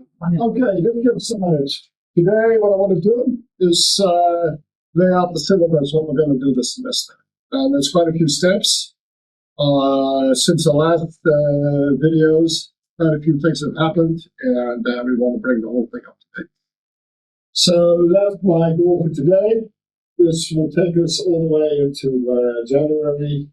Okay, let me get started. Today, what I want to do is lay out the syllabus, what we're going to do this semester. And there's quite a few steps. Since the last videos, quite a few things have happened, and we want to bring the whole thing up to date. So that's my goal for today. This will take us all the way into January.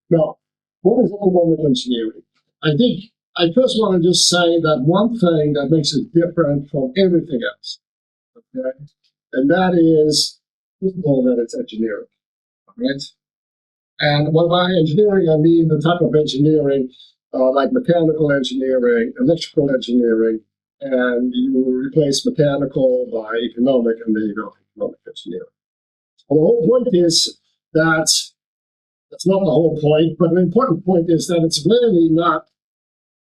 Now, what is economic engineering? I think I first want to just say that one thing that makes it different from everything else, okay, and that is, first of all, that it's engineering, right? And when by engineering, I mean the type of engineering like mechanical engineering, electrical engineering, and you replace mechanical by economic, and then you go economic engineering. Well, the whole point is that that's not the whole point, but an important point is that it's really not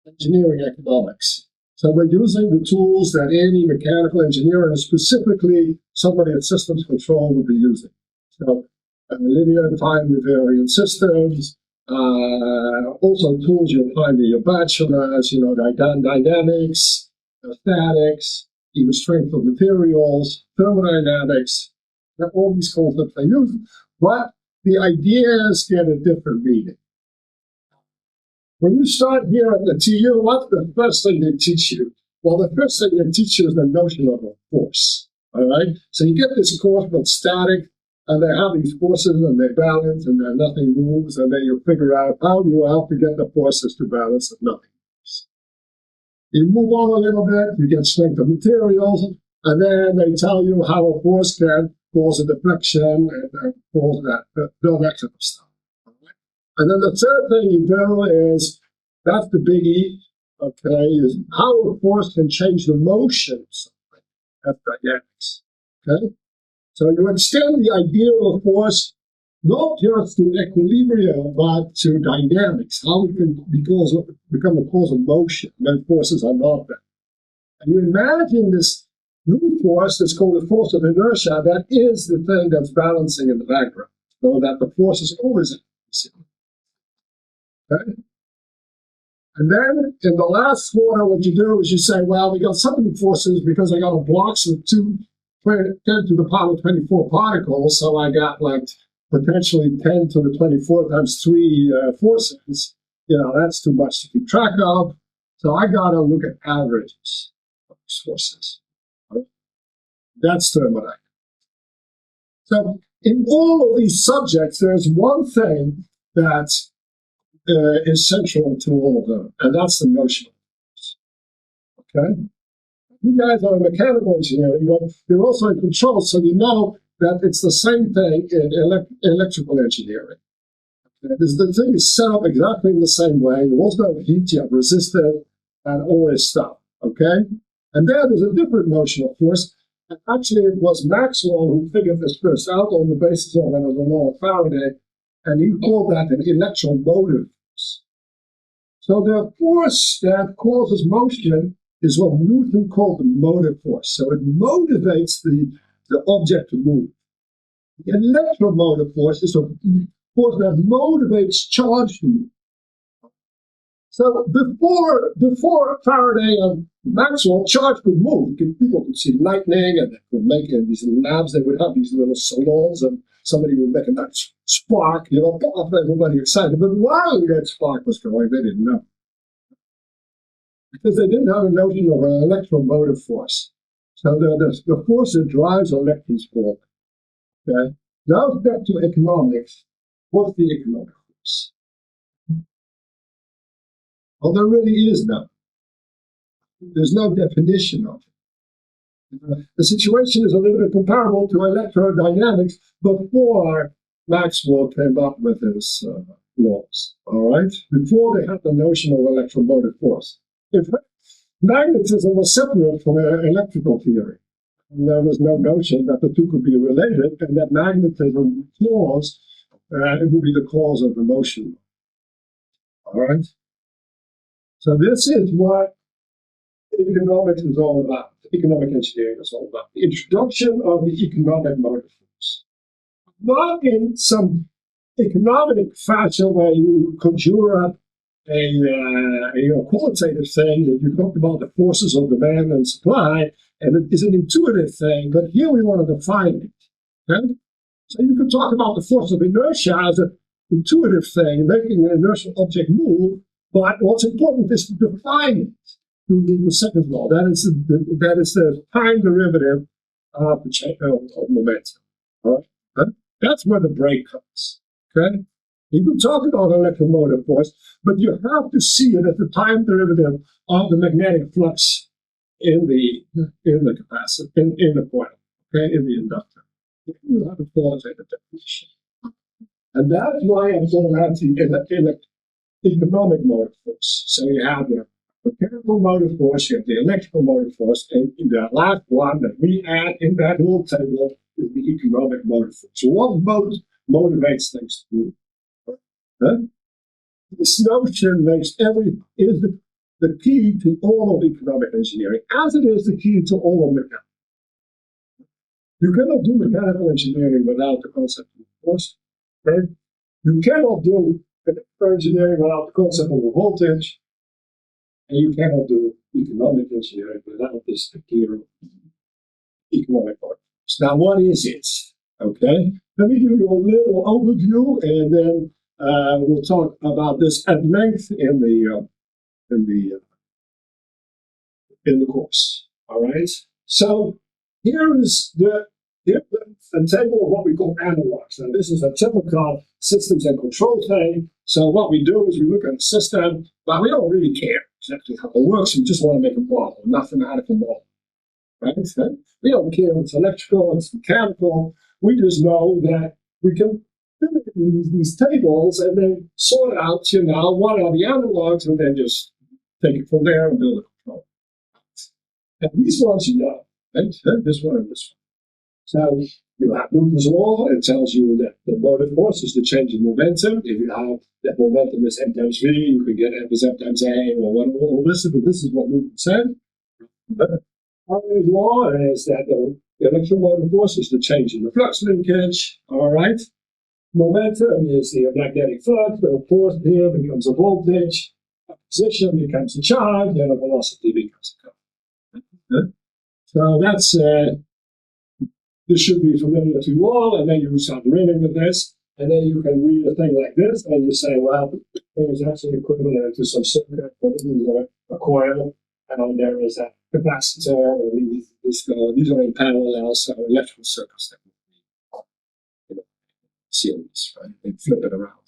engineering economics. So we're using the tools that any mechanical engineer, and specifically somebody at systems control, would be using. So linear time invariant systems, also tools you'll find in your bachelor's, dynamics, statics, even strength of materials, thermodynamics, all these concepts they use. But the ideas get a different meaning. When you start here at the TU, what's the first thing they teach you? Well, the first thing they teach you is the notion of a force. All right? So you get this course called static, and they have these forces, and they balance, and then nothing moves, and then you figure out how you have to get the forces to balance and nothing moves. You move on a little bit, you get strength of materials, and then they tell you how a force can cause a deflection and cause that kind of stuff. And then the third thing you do is, that's the biggie, okay, is how a force can change the motion of something. That's dynamics, okay? So you extend the idea of force not just to equilibrium, but to dynamics, how it can become a cause of motion when forces are not there. And you imagine this new force that's called the force of inertia, that is the thing that's balancing in the background, so that the force is always in. Okay? And then in the last quarter, what you do is you say, well, we got so many forces because I got a box with 10 to the power 24 particles, so I got like potentially 10 to the 24 times 3 forces. That's too much to keep track of. So I got to look at averages of these forces. That's thermodynamics. So in all of these subjects, there's one thing that is central to all of them, and that's the notion of force. Okay? You guys are mechanical engineering, but you're also in control, so you know that it's the same thing in electrical engineering. The thing is set up exactly in the same way. You also have heat, you have resistance, and all this stuff. Okay? And then there's a different notion of force. And actually, it was Maxwell who figured this first out on the basis of the law of Faraday, and he called that an electromotive force. So the force that causes motion is what Newton called the motive force. So it motivates the object to move. The electromotive force is a force that motivates charge to move. So before Faraday and Maxwell, charge could move. People could see lightning, and they could make in these labs. They would have these little salons, and somebody would make a nice spark. Everybody excited. But while that spark was going, they didn't know, because they didn't have a notion of an electromotive force. So the force that drives electrons forward. Okay. Now back to economics. What's the economic force? Well, there really is none. There's no definition of it. The situation is a little bit comparable to electrodynamics before Maxwell came up with his laws, all right? Before they had the notion of electromotive force. In fact, magnetism was separate from electrical theory. And there was no notion that the two could be related, and that magnetism laws, it would be the cause of the motion. All right? So this is what economics is all about. Economic engineering is all about. The introduction of the economic motive force. Not in some economic fashion where you conjure up a qualitative thing that you talk about the forces of demand and supply, and it is an intuitive thing, but here we want to define it. Okay? So you can talk about the force of inertia as an intuitive thing, making an inertial object move, but what's important is to define it through the second law. That is the time derivative of momentum. All right? That's where the break comes. Okay? You can talk about electromotive force, but you have to see it as the time derivative of the magnetic flux in the capacitor, in the coil, okay, in the inductor. You have a qualitative definition. And that's why I'm going to have the economic motive force. So you have the mechanical motive force, you have the electrical motive force, and the last one that we add in that little table is the economic motive force. So what motivates things to move? Huh? This notion is the key to all of economic engineering, as it is the key to all of mechanics. You cannot do mechanical engineering without the concept of force. Okay? You cannot do electrical engineering without the concept of a voltage, and you cannot do economic engineering without this idea of economic force. Now, what is it? Okay, let me give you a little overview, and then we'll talk about this at length in the course. All right. So here is the table of what we call analogs. Now, this is a typical systems and control thing. So what we do is we look at a system, but we don't really care exactly how it works. We just want to make a model, a mathematical model. Right? We don't care if it's electrical, it's mechanical. We just know that we can fill in these tables and then sort out, what are the analogs, and then just take it from there and build a control. And these ones right? This one and this one. So you have Newton's law. It tells you that the motive force is the change in momentum. If you have that momentum is m times v, you can get m is f times a, or whatever. This is what Newton said. Harmony's law is that the electromotive force is the change in the flux linkage. All right. Momentum is the magnetic flux. The force here becomes a voltage. A position becomes a charge, and a velocity becomes a current. So that's this should be familiar to you all, and then you start reading with this, and then you can read a thing like this, and you say, well, the thing is actually equivalent to some circuit, but this is a coil, and there is a capacitor, and these are in parallel, so electrical circuits that we series, right? They flip it around.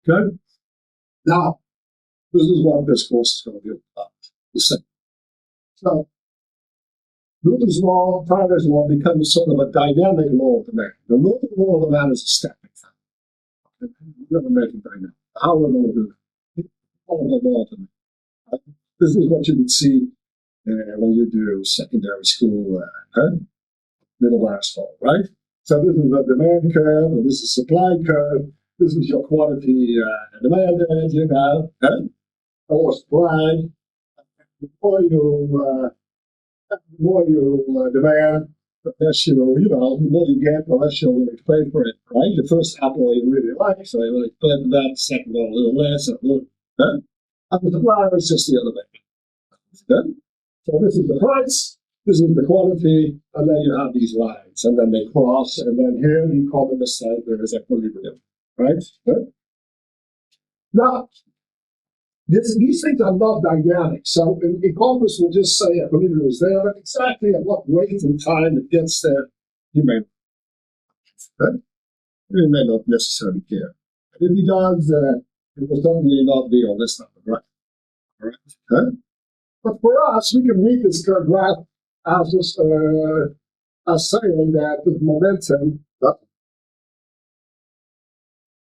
Good? Now, this is what this course is going to be about. So, Newton's law, Tyler's law becomes sort of a dynamic law of demand. The law of demand is a static thing. We're going to make it dynamic. How are we going to do it? All the law of demand. This is what you would see when you do secondary school, middle asphalt, right? So this is the demand curve, and this is supply curve. This is your quantity demanded, or supply. The more you demand, the less the more you get, the less you're willing to pay for it, right? The first apple you really like, so you really pay for that. The second one a little less, and the supplier is just the other way. Okay? So this is the price, this is the quantity, and then you have these lines, and then they cross, and then here the economist says there is equilibrium, right? Okay? Now, these things are not dynamic. So an economist will just say equilibrium is there, but exactly at what rate and time it gets there, he may not necessarily care. And if he does, it will certainly not be on this number, right? All right. Okay? But for us, we can read this graph as saying that the momentum.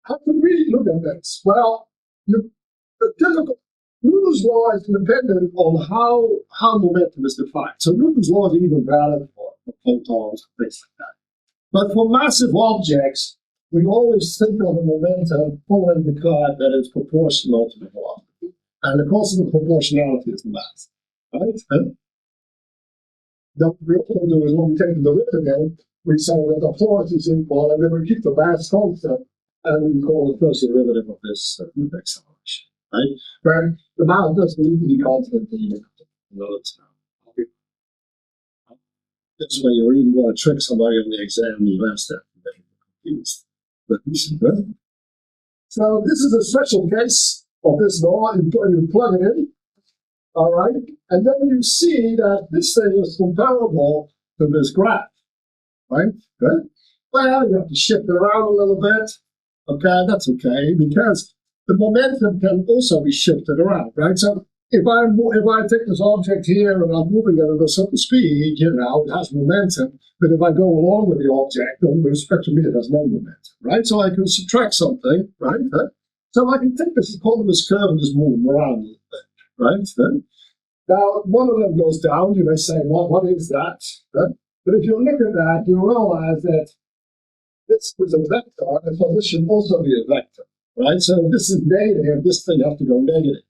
How can we look at this? Well, the typical Newton's law is dependent on how momentum is defined. So Newton's law is even valid for photons and things like that. But for massive objects, we always think of the momentum following the curve that is proportional to the velocity. And the constant of proportionality is the mass. Right? What we also do is when we take the derivative, we say that the force is equal, and then we keep the mass constant, and we call the first derivative of this acceleration, right? But the mass doesn't need to be constant in order to know. That's why you really want to trick somebody on the exam, you ask that, and they're confused. But this is good. So this is a special case of this law, and you plug it in, all right? And then you see that this thing is comparable to this graph, right? Good. Well, you have to shift it around a little bit. Okay, that's okay, because the momentum can also be shifted around, right? So if I take this object here and I'm moving it at a certain speed, you know, it has momentum. But if I go along with the object, then with respect to me, it has no momentum, right? So I can subtract something, right? So I can take this economist curve and just move them around a little bit, right? Now, one of them goes down. You may say, well, what is that? Right? But if you look at that, you realize that this is a vector, and so this should also be a vector, right? So if this is negative, this thing has to go negative.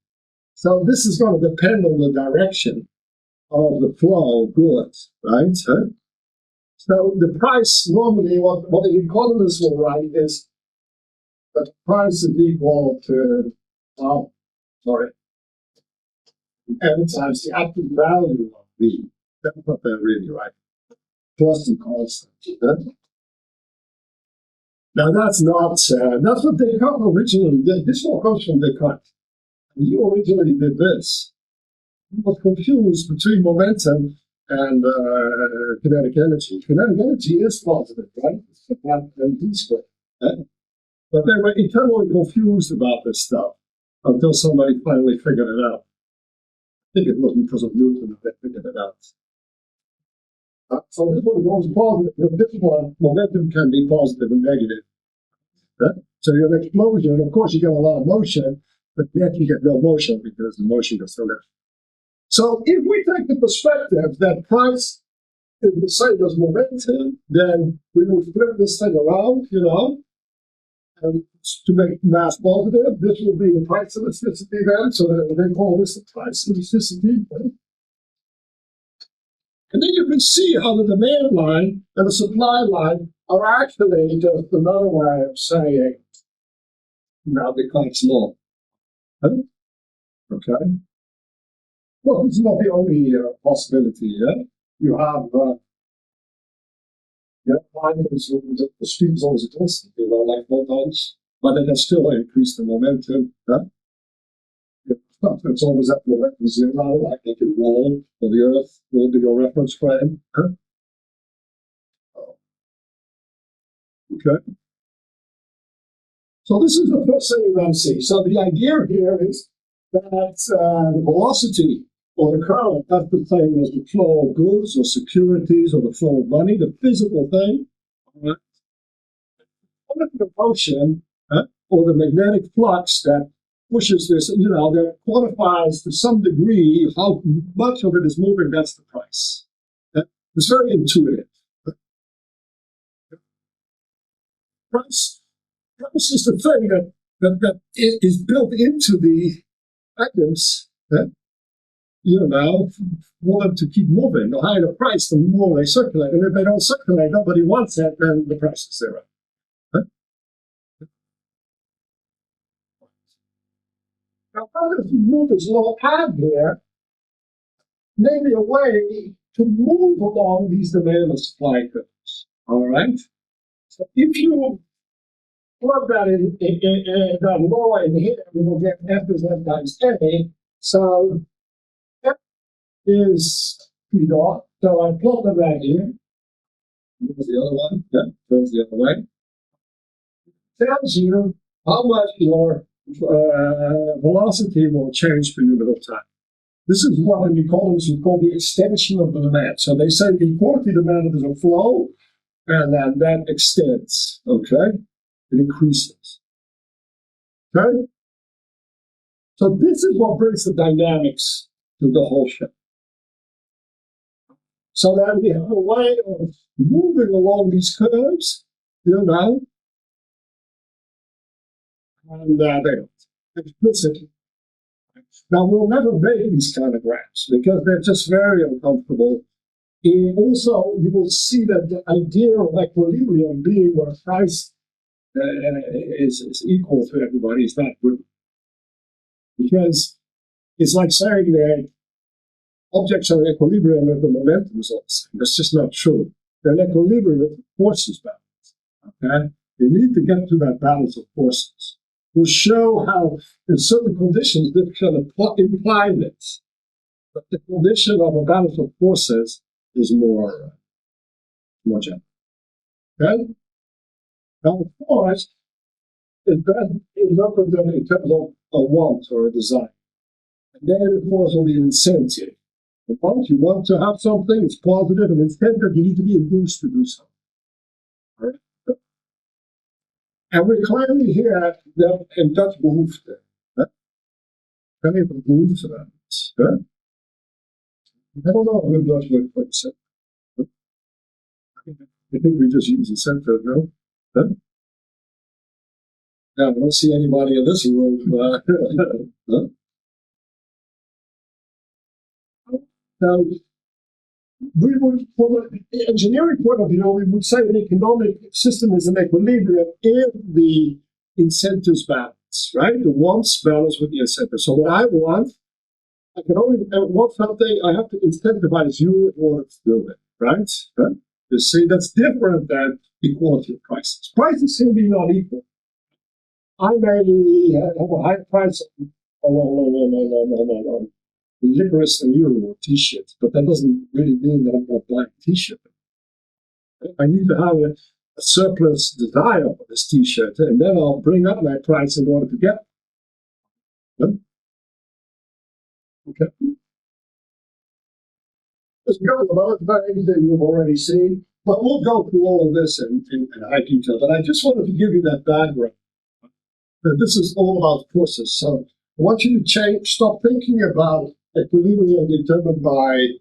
So this is going to depend on the direction of the flow of goods, right? So the price, normally what the economists will write is that the price is equal to, m times the active value of v. That's what they're really right. Plus the constant. Now that's not, that's what Descartes originally did. This all comes from Descartes. He originally did this. He was confused between momentum and kinetic energy. Kinetic energy is positive, right? And d squared. But they were eternally confused about this stuff until somebody finally figured it out. I think it was because of Newton that they figured it out. So this one goes positive. This one, momentum can be positive and negative. Right? So you have an explosion, of course you get a lot of motion, but yet you get no motion because the motion goes through there. So if we take the perspective that price is the same as momentum, then we will flip this thing around, you know, and to make mass positive, this will be the price elasticity then, so that they call this the price elasticity. Right? And then you can see how the demand line and the supply line are actually just another way of saying, now Descartes' law. Okay? Well, this is not the only possibility here. You have the speed is always a constant, you know, like photons, but it has still increased the momentum. It's always at momentum zero, like a wall or the Earth will be your reference frame. Okay. So this is the first thing you're going to see. So the idea here is that the velocity or the current, that's the same as the flow of goods or securities or the flow of money, the physical thing. Right? The motion or the magnetic flux that pushes this, you know, that quantifies to some degree how much of it is moving, that's the price. It's very intuitive. Price is the thing that is built into the items, you know, for them to keep moving. The higher the price, the more they circulate. And if they don't circulate, nobody wants it, then the price is zero. Now, how does Newton's law add here? Maybe a way to move along these demand and supply curves. All right? So if you plug that in that law in here, we will get F is F times A. So F is P dot. So I plot the right here. Here's the other one. Yeah, turns the other way. Tells you how much your velocity will change per unit of time. This is what in economics we call the extension of the demand. So they say the quantity demanded is a flow, and then that extends. Okay, it increases. Okay, so this is what brings the dynamics to the whole ship. So that we have a way of moving along these curves, you know, and they're explicit. Now, we'll never make these kind of graphs because they're just very uncomfortable And also, you will see that the idea of equilibrium being where price is equal to everybody is not good. Because it's like saying that objects are in equilibrium if the momentum is all the same. That's just not true. They're in equilibrium if the forces balance. Okay? You need to get to that balance of forces. We'll show how, in certain conditions, this can imply this. But the condition of a balance of forces is more general. Okay? Now, of course, is represented in terms of a want or a desire. And then, of course, will be an incentive. The want, you want to have something, it's positive, and incentive, you need to be induced to do something. All right? And we're clearly here that in Dutch behoefte. Kan je behoefte aan? I don't know if Dutch word for incentive. I think we just use incentive, no? Huh? Yeah, I don't see anybody in this room. Huh? Now, we would, from an engineering point of view, we would say an economic system is an equilibrium if the incentives balance, right? The wants balance with the incentives. So what I want, I can only want something, I have to incentivize you in order to do it, right? Huh? You see, that's different than equality of prices. Prices can be not equal. I may have a high price on licorice and euro or t-shirts, but that doesn't really mean that I'm going to buy a t-shirt. I need to have a surplus desire for this t-shirt, and then I'll bring up my price in order to get it. Okay. There's a couple of other things that you've already seen, but we'll go through all of this in high detail. But I just wanted to give you that background. This is all about forces. So I want you to stop thinking about equilibrium determined by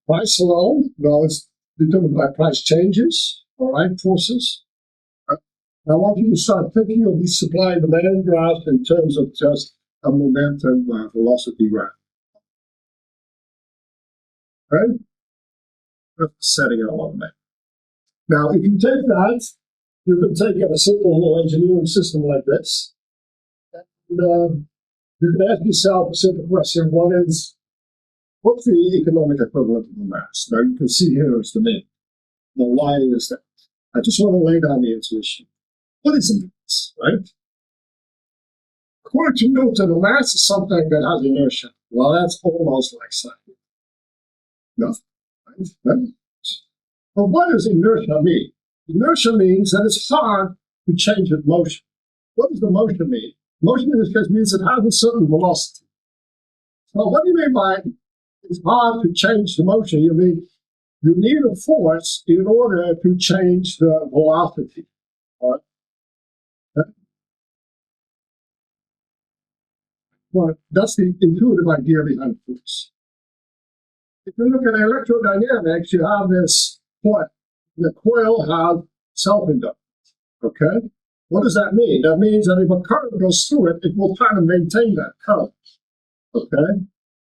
price alone. No, it's determined by price changes, all right, forces. I want you to start thinking of these supply and demand graphs in terms of just a momentum velocity graph. Right? That's setting it all up. Now, if you take that, you can take a simple little engineering system like this, and you can ask yourself a simple question. One is, what's the economic equivalent of the mass? Now, you can see here is the mean. Now, why is that? I just want to lay down the intuition. What is a mass, right? According to Newton, a mass is something that has inertia. Well, that's almost like something. Nothing. Right? But what does inertia mean? Inertia means that it's hard to change its motion. What does the motion mean? Motion in this case means it has a certain velocity. So what do you mean by it's hard to change the motion? You mean you need a force in order to change the velocity. All right? Okay? Well, that's the intuitive idea behind force. If you look at electrodynamics, you have this coil. The coil has self-inductance. Okay? What does that mean? That means that if a current goes through it, it will try to maintain that current. Okay?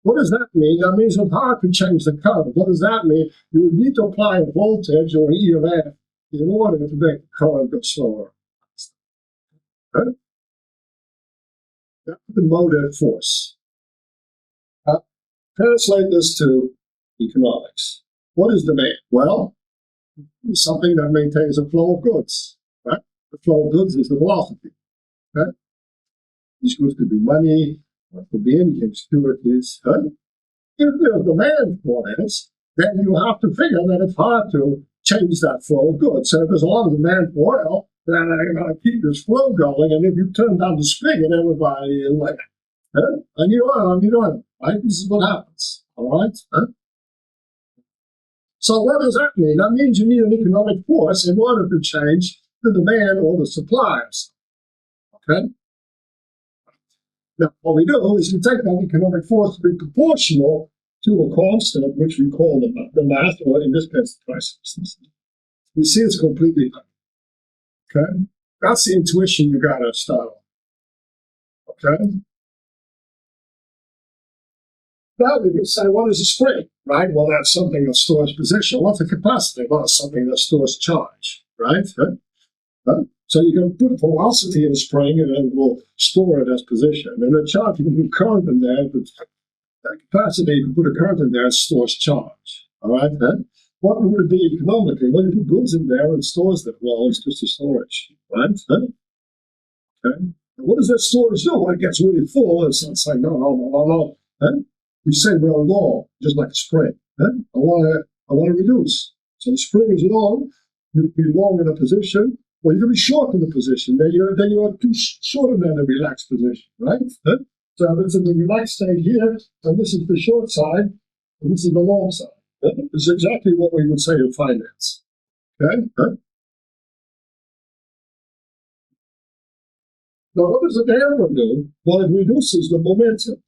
What does that mean? That means it's hard to change the current. What does that mean? You would need to apply a voltage or an EMF in order to make the current go slower. Okay? That's the motive force. Translate this to economics. What is demand? Well, it's something that maintains a flow of goods. Right? The flow of goods is the velocity. Okay? These goods could be money, or it could be anything, securities. Right? If there's demand for this, then you have to figure that it's hard to change that flow of goods. So if there's a lot of demand for oil, then I'm going to keep this flow going. And if you turn down the spigot, everybody is like, I need oil, I need oil. Right? This is what happens. All right? Huh? So what does that mean? That means you need an economic force in order to change the demand or the supplies. Okay? Now, what we do is we take that economic force to be proportional to a constant, which we call the mass, or in this case, the price. You see it's completely done. Okay? That's the intuition you got to start on. Okay? Now we can say, what is a spring? right? Well, that's something that stores position. What's the capacity? Well, it's something that stores charge, right? So you can put velocity in a spring and then we'll store it as position. And the charge, you can put current in there, but that capacity, you can put a current in there, it stores charge. All right, then? What would it be economically? Well, you put goods in there and stores them. Well, it's just a storage, right? Okay. And what does that storage do? When it gets really full, it's not saying, no. We say we're long, just like a spring. I want to reduce. So the spring is long, you can be long in a position, or you can be short in a position. Then you are too short than a relaxed position, right? So this is the relaxed state here, and this is the short side, and this is the long side. This is exactly what we would say in finance. Okay? Now, what does the arrow do? Well, it reduces the momentum.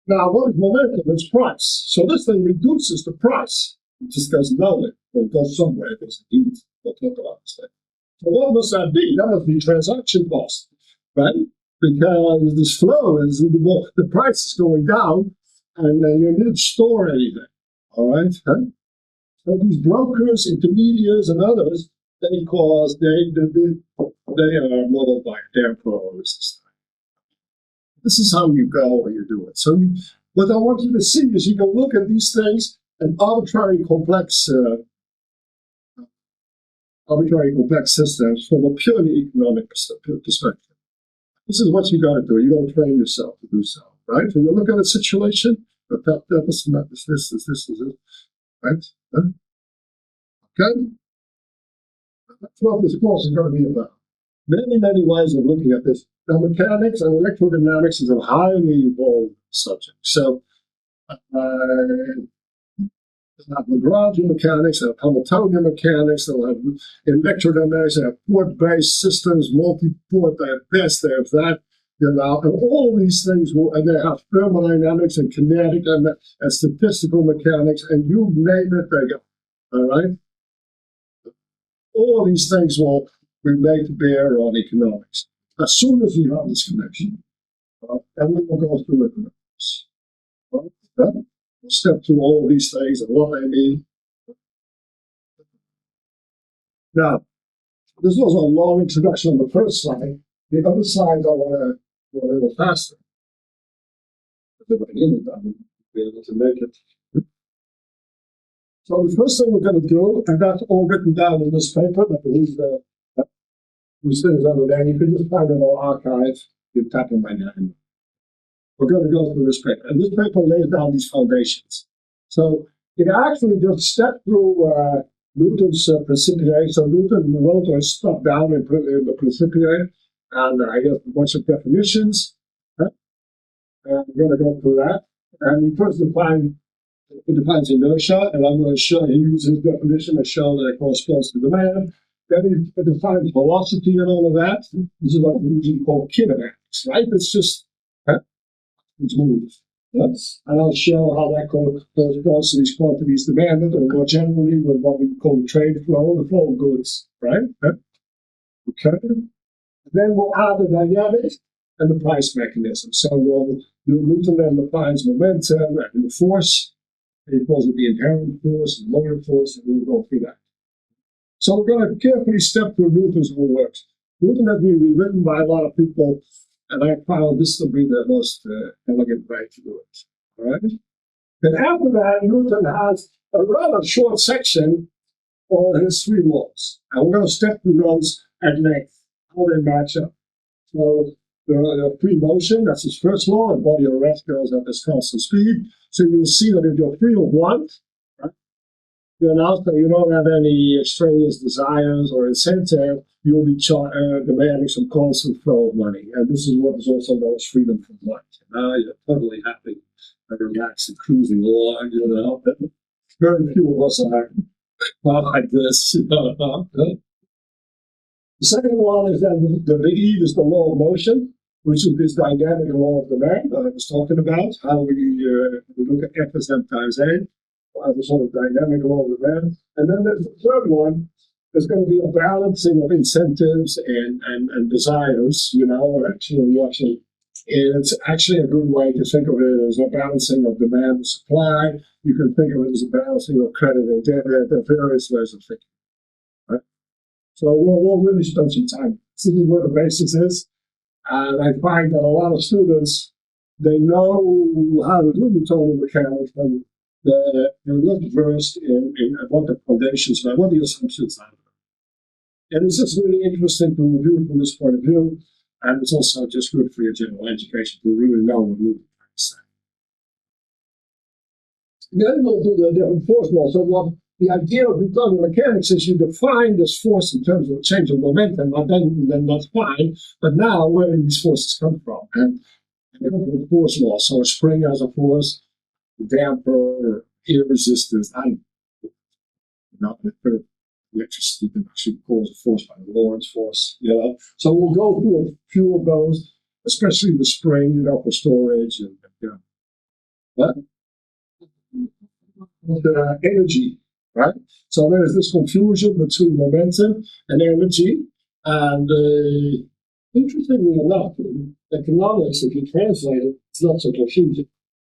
Now, what is momentum? It's price. So this thing reduces the price. It just goes nowhere, or it goes somewhere. It goes indeed. We'll talk about this thing. So what must that be? That must be transaction cost, right? Because this flow is, the price is going down, and you didn't store anything, all right? So these brokers, intermediaries, and others, because they are modeled by their pros. This is how you go and you do it. So what I want you to see is you can look at these things and arbitrary complex systems from a purely economic perspective. This is what you got to do. You got to train yourself to do so, right? So you look at a situation, that is it, right? Okay? That's what this course is going to be about. Many ways of looking at this. Now, mechanics and electrodynamics is a highly evolved subject. So, they'll have Lagrangian mechanics, they'll have Hamiltonian mechanics, they'll have electrodynamics, they have port-based systems, multi-port, they have this, they have that, and all these things and they have thermodynamics and kinetic and statistical mechanics, and you name it, they go. All right? All these things will be made to bear on economics. As soon as we have this connection, and we will go through it. We'll step through all these things and what they mean. Now, this was a long introduction on the first slide. The other slides I want to go a little faster. If I didn't, I would be able to make it. So the first thing we're going to do, and that's all written down in this paper, that these things under there, you can just find it on archive, you tap in my name. We're going to go through this paper, and this paper lays down these foundations. So it actually just stepped through Newton's Principiate. So Newton wrote or stuff down in the Principiate, and I got a bunch of definitions. And we're going to go through that. And he first defines inertia, and I'm going to show he uses his definition to show that it corresponds to demand. Then he defines velocity and all of that. This is what we usually call kinematics, right? It's just it's moves. Yes. And I'll show how that corresponds to these quantities demanded, or more generally with what we call the trade flow, the flow of goods, right? Okay. And then we'll add the dynamics and the price mechanism. So Newton then defines momentum and the force. He calls it the inherent force and motor force, and we'll go through that. So we're going to carefully step through Newton's whole works. Newton has been rewritten by a lot of people, and I found this to be the most elegant way to do it. All right? And after that, Newton has a rather short section on his three laws. And we're going to step through those at length, how they match up. So the free motion, that's his first law, and body of rest goes at this constant speed. So you'll see that if you're free of one, right, then after you don't have any extraneous desires or incentive, you'll be demanding some constant flow of money. And this is what is also known as freedom from want. You're totally happy and relaxed and cruising along, you know. Very few of us are like this. The second one is that the big E is the law of motion, which is this dynamic law of demand that I was talking about, how we look at F as M times A, as a sort of dynamic law of demand. And then there's the third one. There's going to be a balancing of incentives and desires, you know, or actually It's actually a good way to think of it as a balancing of demand and supply. You can think of it as a balancing of credit and debit. There are various ways of thinking. Right? So we'll really spend some time seeing where the basis is. And I find that a lot of students, they know how to do the total mechanics, and they're not versed in what the foundations are, what the assumptions are. And it's just really interesting to review it from this point of view. And it's also just good for your general education to really know what you're trying to say. Then we'll do the different force laws. So what the idea of Newtonian mechanics is you define this force in terms of change of momentum, and then that's fine. But now, where do these forces come from? And they come from the force law. So a spring has a force, a damper, air resistance, electricity can actually cause a force by the Lorentz force, So we'll go through a few of those, especially the spring, for storage and But energy, right? So there's this confusion between momentum and energy. And interestingly enough, in economics, if you translate it, it's not so confusing.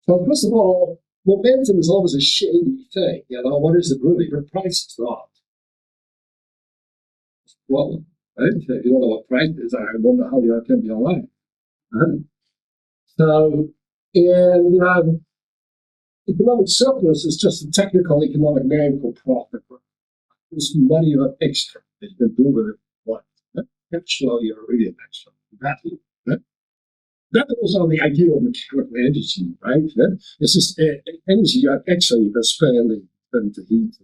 So first of all, momentum is always a shady thing. What is it really? The price is not. Well, right? If you don't know what price is, I wonder how you can be alive. Right? So, in economic surplus is just a technical economic name for profit. This money you have extra that you can do with it. What? Cash flow, you're already an extra value. Right? That's also the idea of mechanical energy, right? It's just energy you have extra you can spend to heat.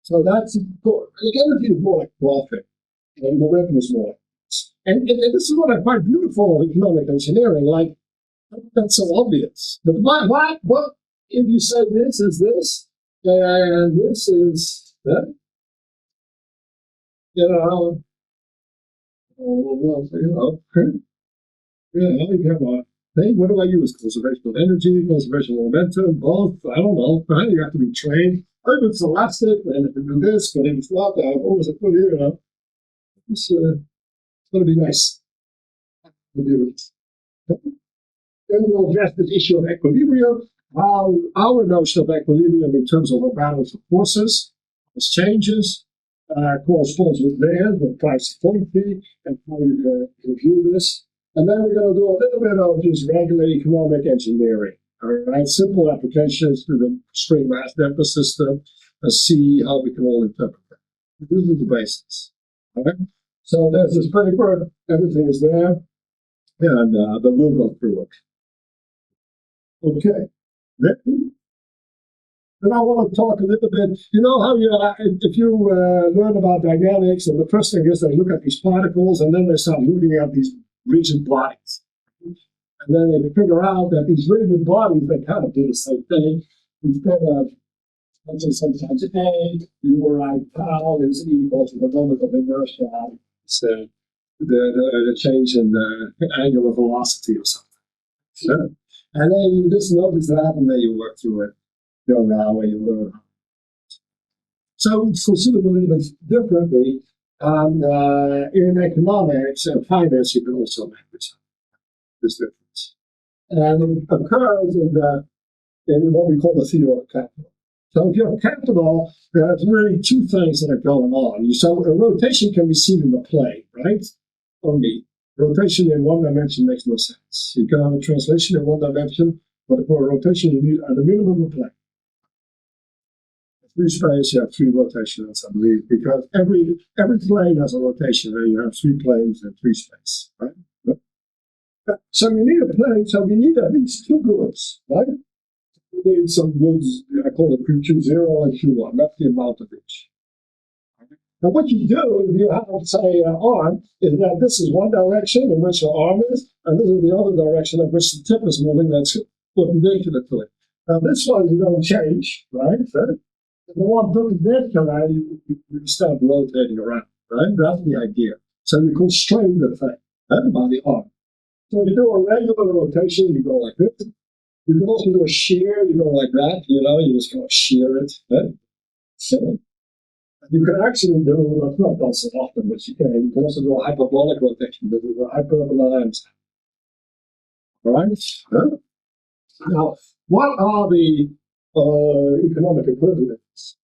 So that's important. Energy is more like profit, and momentum is more like this. And this is what I find beautiful of economic engineering. Like, that's so obvious. But what if you say this is this, and this is that? You have a thing. What do I use? Conservation of energy, conservation of momentum, both. I don't know. Right? You have to be trained. If it's elastic, and if you do this, but if it's not, I've always put here, it's going to be nice. Then we'll address this issue of equilibrium, how our notion of equilibrium in terms of a balance of forces, as changes, corresponds with theirs, with price quantity, and how you can view this. And then we're going to do a little bit of just regular economic engineering. All right, simple applications to the string mass depth system and see how we can all interpret that. This is the basis. All right, so there's this paper, everything is there, and but we'll go through it. Okay, then I want to talk a little bit. You know how if you learn about dynamics, and the first thing is they look at these particles, and then they start looking at these rigid bodies. And then they figure out that these rigid bodies, they kind of do the same thing. Instead of sometimes A, you were like tau is equal to the moment of inertia. So the change in the angular velocity or something. Sure. And then you just notice that, and then you work through it. You know where you learn. So it's considered a little bit differently. And in economics and finance, you can also make this difference. And it occurs in what we call the theory of capital. So if you have capital, there's really two things that are going on. So a rotation can be seen in the plane, right? Only rotation in one dimension makes no sense. You can have a translation in one dimension, but for a rotation, you need at a minimum a plane. Three space, you have three rotations, I believe, because every plane has a rotation, and you have three planes and three space, right? So you need a plane, so we need at least two goods, right? We need some goods, I call it Q0 and Q1, that's the amount of each. Now what you do, if you have, say, an arm, is that this is one direction in which the arm is, and this is the other direction in which the tip is moving, that's perpendicular to it. Now this one you don't change, right? The one perpendicular, you start rotating around, right? That's the idea. So you constrain the thing, right, by the arm. So if you do a regular rotation, you go like this. You can also do a shear, you go like that, you just kind of shear it, right? So you can actually do, that's not done so often, but you can also do a hyperbolic rotation. This is a hyperbola All right? Now, what are the economic equivalents?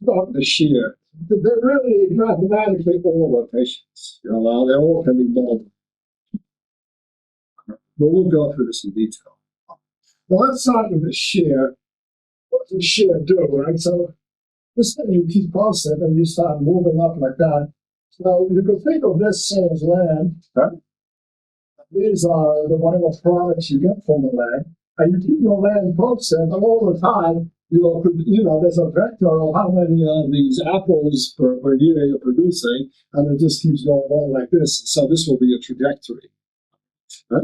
Not the shear. They're really mathematically all rotations. You know, they all can be modeled. But we'll go through this in detail. Well, let's start with the shear. What does shear do, right? So this thing you keep constant and you start moving up like that. So you can think of this as land. Huh? These are the whatever products you get from the land. And you keep your land constant, and all the time, there's a vector of how many of these apples per year you're producing, and it just keeps going on like this. So this will be a trajectory. Huh?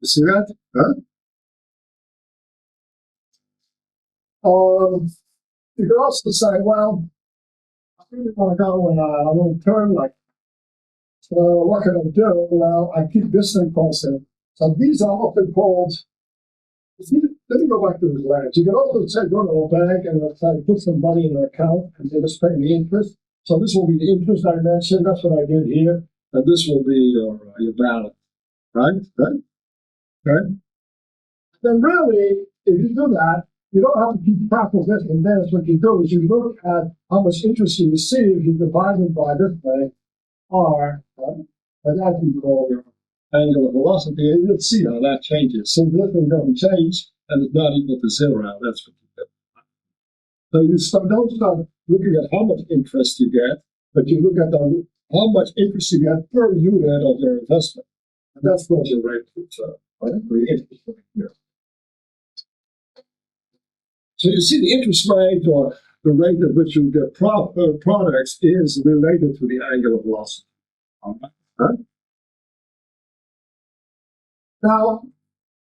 You see that? Huh? You could also say, well, I really want to go in a little turn like that. So what can I do? Well, I keep this thing constant. So these are often called. Let me go back to the lands. You can also say go to a bank and say put some money in an account and they just pay the interest. So this will be the interest I mentioned. That's what I did here, and this will be your balance, right? Okay. Then really, if you do that, you don't have to keep track of this and this. What you do is you look at how much interest you receive. You divide it by this thing, R, right? And that you call your angular velocity, and you'll see how that changes. So this thing doesn't change, and it's not equal to zero. That's what you do. So you don't start looking at how much interest you get, but you look at how much interest you get per unit of your investment. And that's called your rate of return. Right? The interest rate here. So you see the interest rate or the rate at which you get products is related to the angular velocity. Right? Now,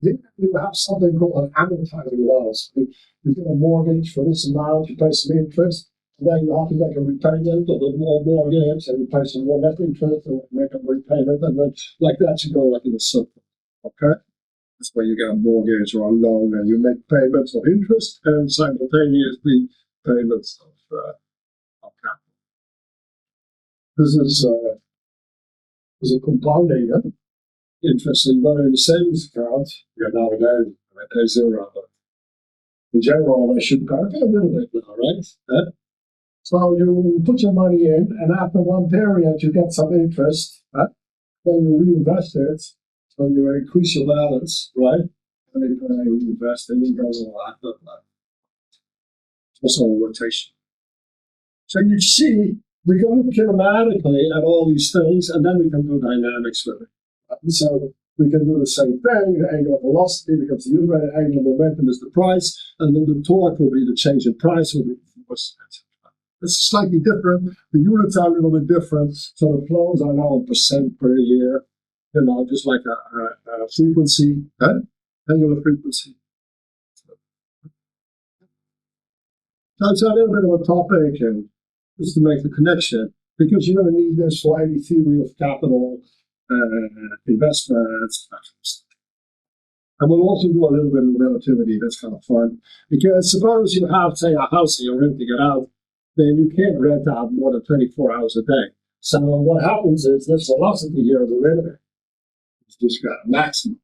you have something called an amortizing loss. You get a mortgage for this amount, you pay some interest, and then you have to make a repayment of the more mortgage, and you pay some more net interest and make a repayment, and then like that you go like in a circle. Okay? That's where you get a mortgage or a loan, and you make payments of interest and simultaneously payments of capital. This is a compounding interest. So you go in the savings account, nowadays they pay zero, but in general they should pay a little bit now, right? So you put your money in, and after one period you get some interest, then you reinvest it. So you increase your balance, right? And then you invest, and you go after that. It's also a rotation. So you see, we go kinematically at all these things, and then we can do dynamics with it. So we can do the same thing. The angular velocity becomes the unit rate, angular momentum is the price, and then the torque will be the change in price, will be the force, etc. It's slightly different. The units are a little bit different. So the flows are now in percent per year. Just like a frequency, angular frequency. So it's a little bit of a topic, and just to make the connection, because you're going to need this for any theory of capital, investments, that kind of stuff. And we'll also do a little bit of relativity. That's kind of fun, because suppose you have, say, a house and you're renting it out, then you can't rent out more than 24 hours a day. So what happens is this velocity here is a limit. It's just got a maximum.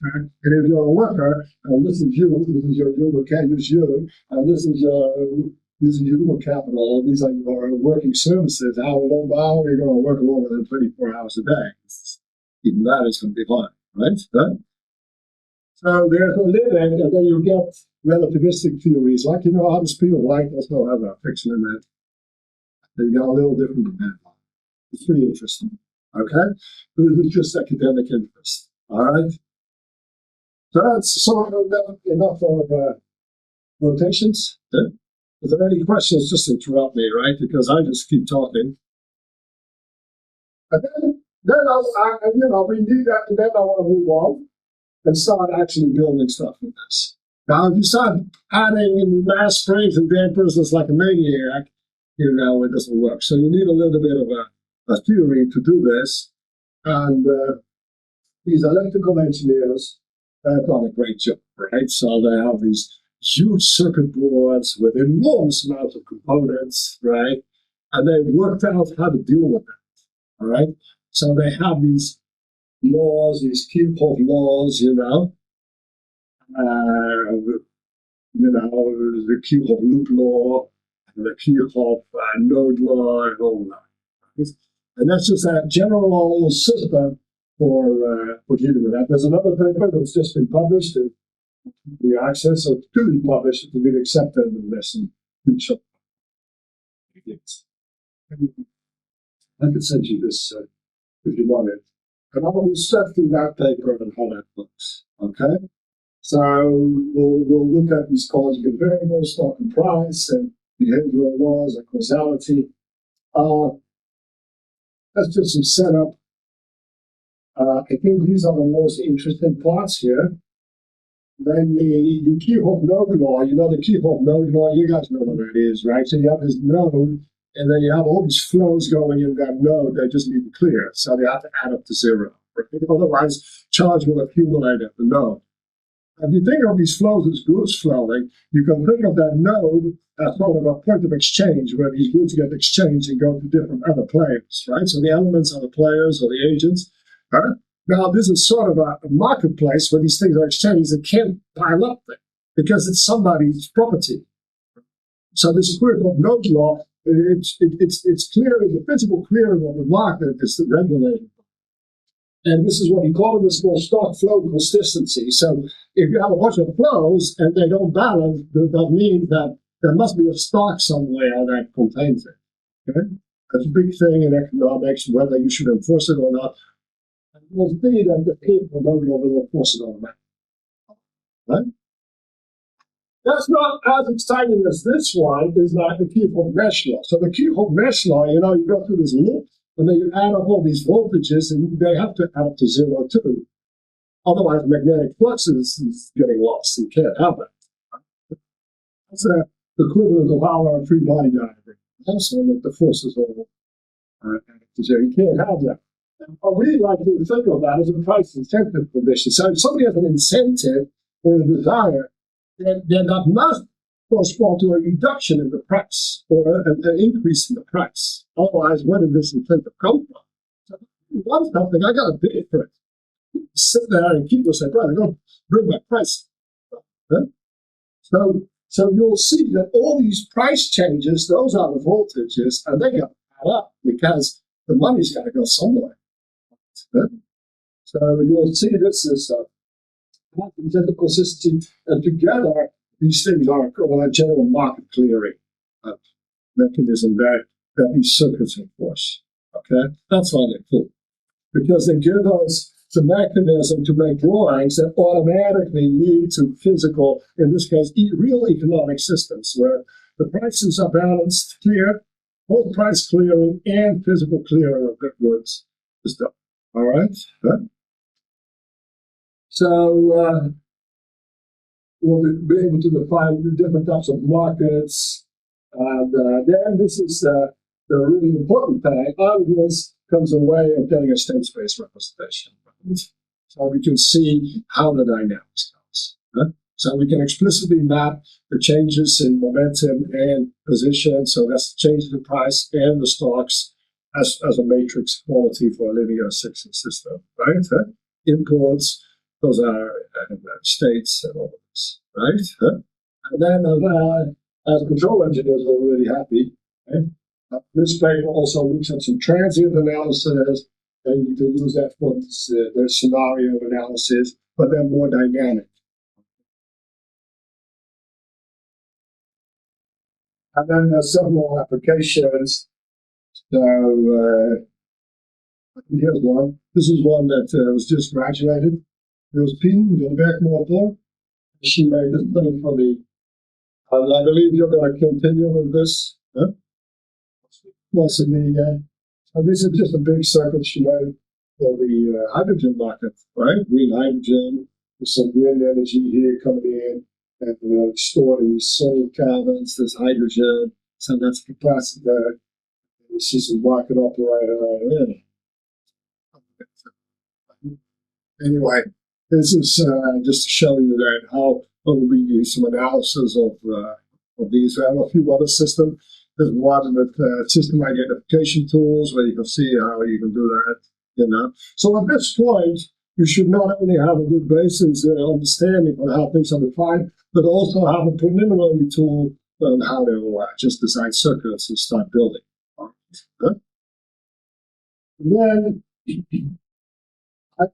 Okay? And if you're a worker, and this is you, this is your human capital, and this is your human capital, these are your working services, how long are you going to work longer than 24 hours a day? Even that is going to be hard, right? So there's a limit, and then you get relativistic theories, like, how the speed of light also has a fixed limit. They got a little different than that. It's pretty interesting. Okay? This is just academic interest. All right? So that's sort of enough of rotations. If there are any questions, just interrupt me, right? Because I just keep talking. And then we need that, and then I want to move on and start actually building stuff with this. Now, if you start adding mass springs and dampers, it's like a maniac, it doesn't work. So you need a little bit of a theory to do this. And these electrical engineers have done a great job, right? So they have these huge circuit boards with enormous amounts of components, right? And they've worked out how to deal with that, all right? So they have these laws, these Kirchhoff laws, the Kirchhoff loop law, and the Kirchhoff node law, and all that. And that's just a general system for dealing with that. There's another paper that's just been published in the access, so it's to be published, to be accepted in this and future. I can send you this if you want it. And I will step through that paper and how that looks. Okay? So we'll look at these conjugate variables, stock and price, and behavioral laws and causality. That's just some setup. I think these are the most interesting parts here. Then the Kirchhoff node law, the Kirchhoff node law, you guys know what that is, right? So you have this node, and then you have all these flows going in that node. They just need to clear, so they have to add up to zero. Right? Otherwise, charge will accumulate at the node. If you think of these flows as goods flowing, you can think of that node as sort of a point of exchange where these goods get exchanged and go to different other players, right? So the elements are the players or the agents. Right? Now, this is sort of a marketplace where these things are exchanged and can't pile up there because it's somebody's property. So this Kirchhoff node law, it's clearing, the physical clearing of the market is regulated. And this is what he called this called stock flow consistency. So if you have a bunch of flows and they don't balance, that means that there must be a stock somewhere that contains it. Okay? That's a big thing in economics, whether you should enforce it or not. And we'll see that the people don't will enforce it on that. Right? That's not as exciting as this one, is like the Kirchhoff mesh law. So the Kirchhoff mesh law, you go through this loop, and then you add up all these voltages, and they have to add up to zero too. Otherwise, magnetic flux is getting lost. You can't have that. That's the equivalent of our free body diagram. Also, that the forces all add up to zero. You can't have that. I really like to think of that as a price incentive condition. So if somebody has an incentive or a desire, then that must correspond to a reduction in the price or an increase in the price. Otherwise, where did this incentive come from? So if you want something, I got to bid for it. Sit there and people say, "Brother, I'm going to bring my price." Huh? So you'll see that all these price changes, those are the voltages, and they got to add up because the money's got to go somewhere. Huh? So you'll see this is incentive consistency, and together these things are a general market clearing mechanism that these circuits enforce. Okay, that's why they're cool, because they give us the mechanism to make drawings that automatically lead to physical, in this case, real economic systems where the prices are balanced, clear, both price clearing and physical clearing of the goods is done. All right. So we'll be able to define the different types of markets. And then this is the really important thing. Out of this comes a way of getting a state space representation. So we can see how the dynamics goes. So we can explicitly map the changes in momentum and position. So that's the change in the price and the stocks as a matrix quality for a linear Sixth system, right? Inputs, those are states and all of this, right? And then as control engineers, we're really happy. Right? This paper also looks at some transient analysis, and you can use that for their scenario analysis, but they're more dynamic. And then there's several applications. So here's one. This is one that was just graduated. It was Pien van Bergmotor. She made this thing for me. And I believe you're going to continue with this. Huh? And this is just a big circuit she made for the hydrogen market, right? Green hydrogen, with some wind energy here coming in, and stored in these solar caverns, there's hydrogen, so that's capacitor. You see some market operator right in. Anyway, this is just to show you that how we use some analysis of these. We have a few other systems. There's one with system identification tools where you can see how you can do that. you know. So at this point, you should not only have a good basis understanding of how things are defined, but also have a preliminary tool on how to just design circuits and start building. And then I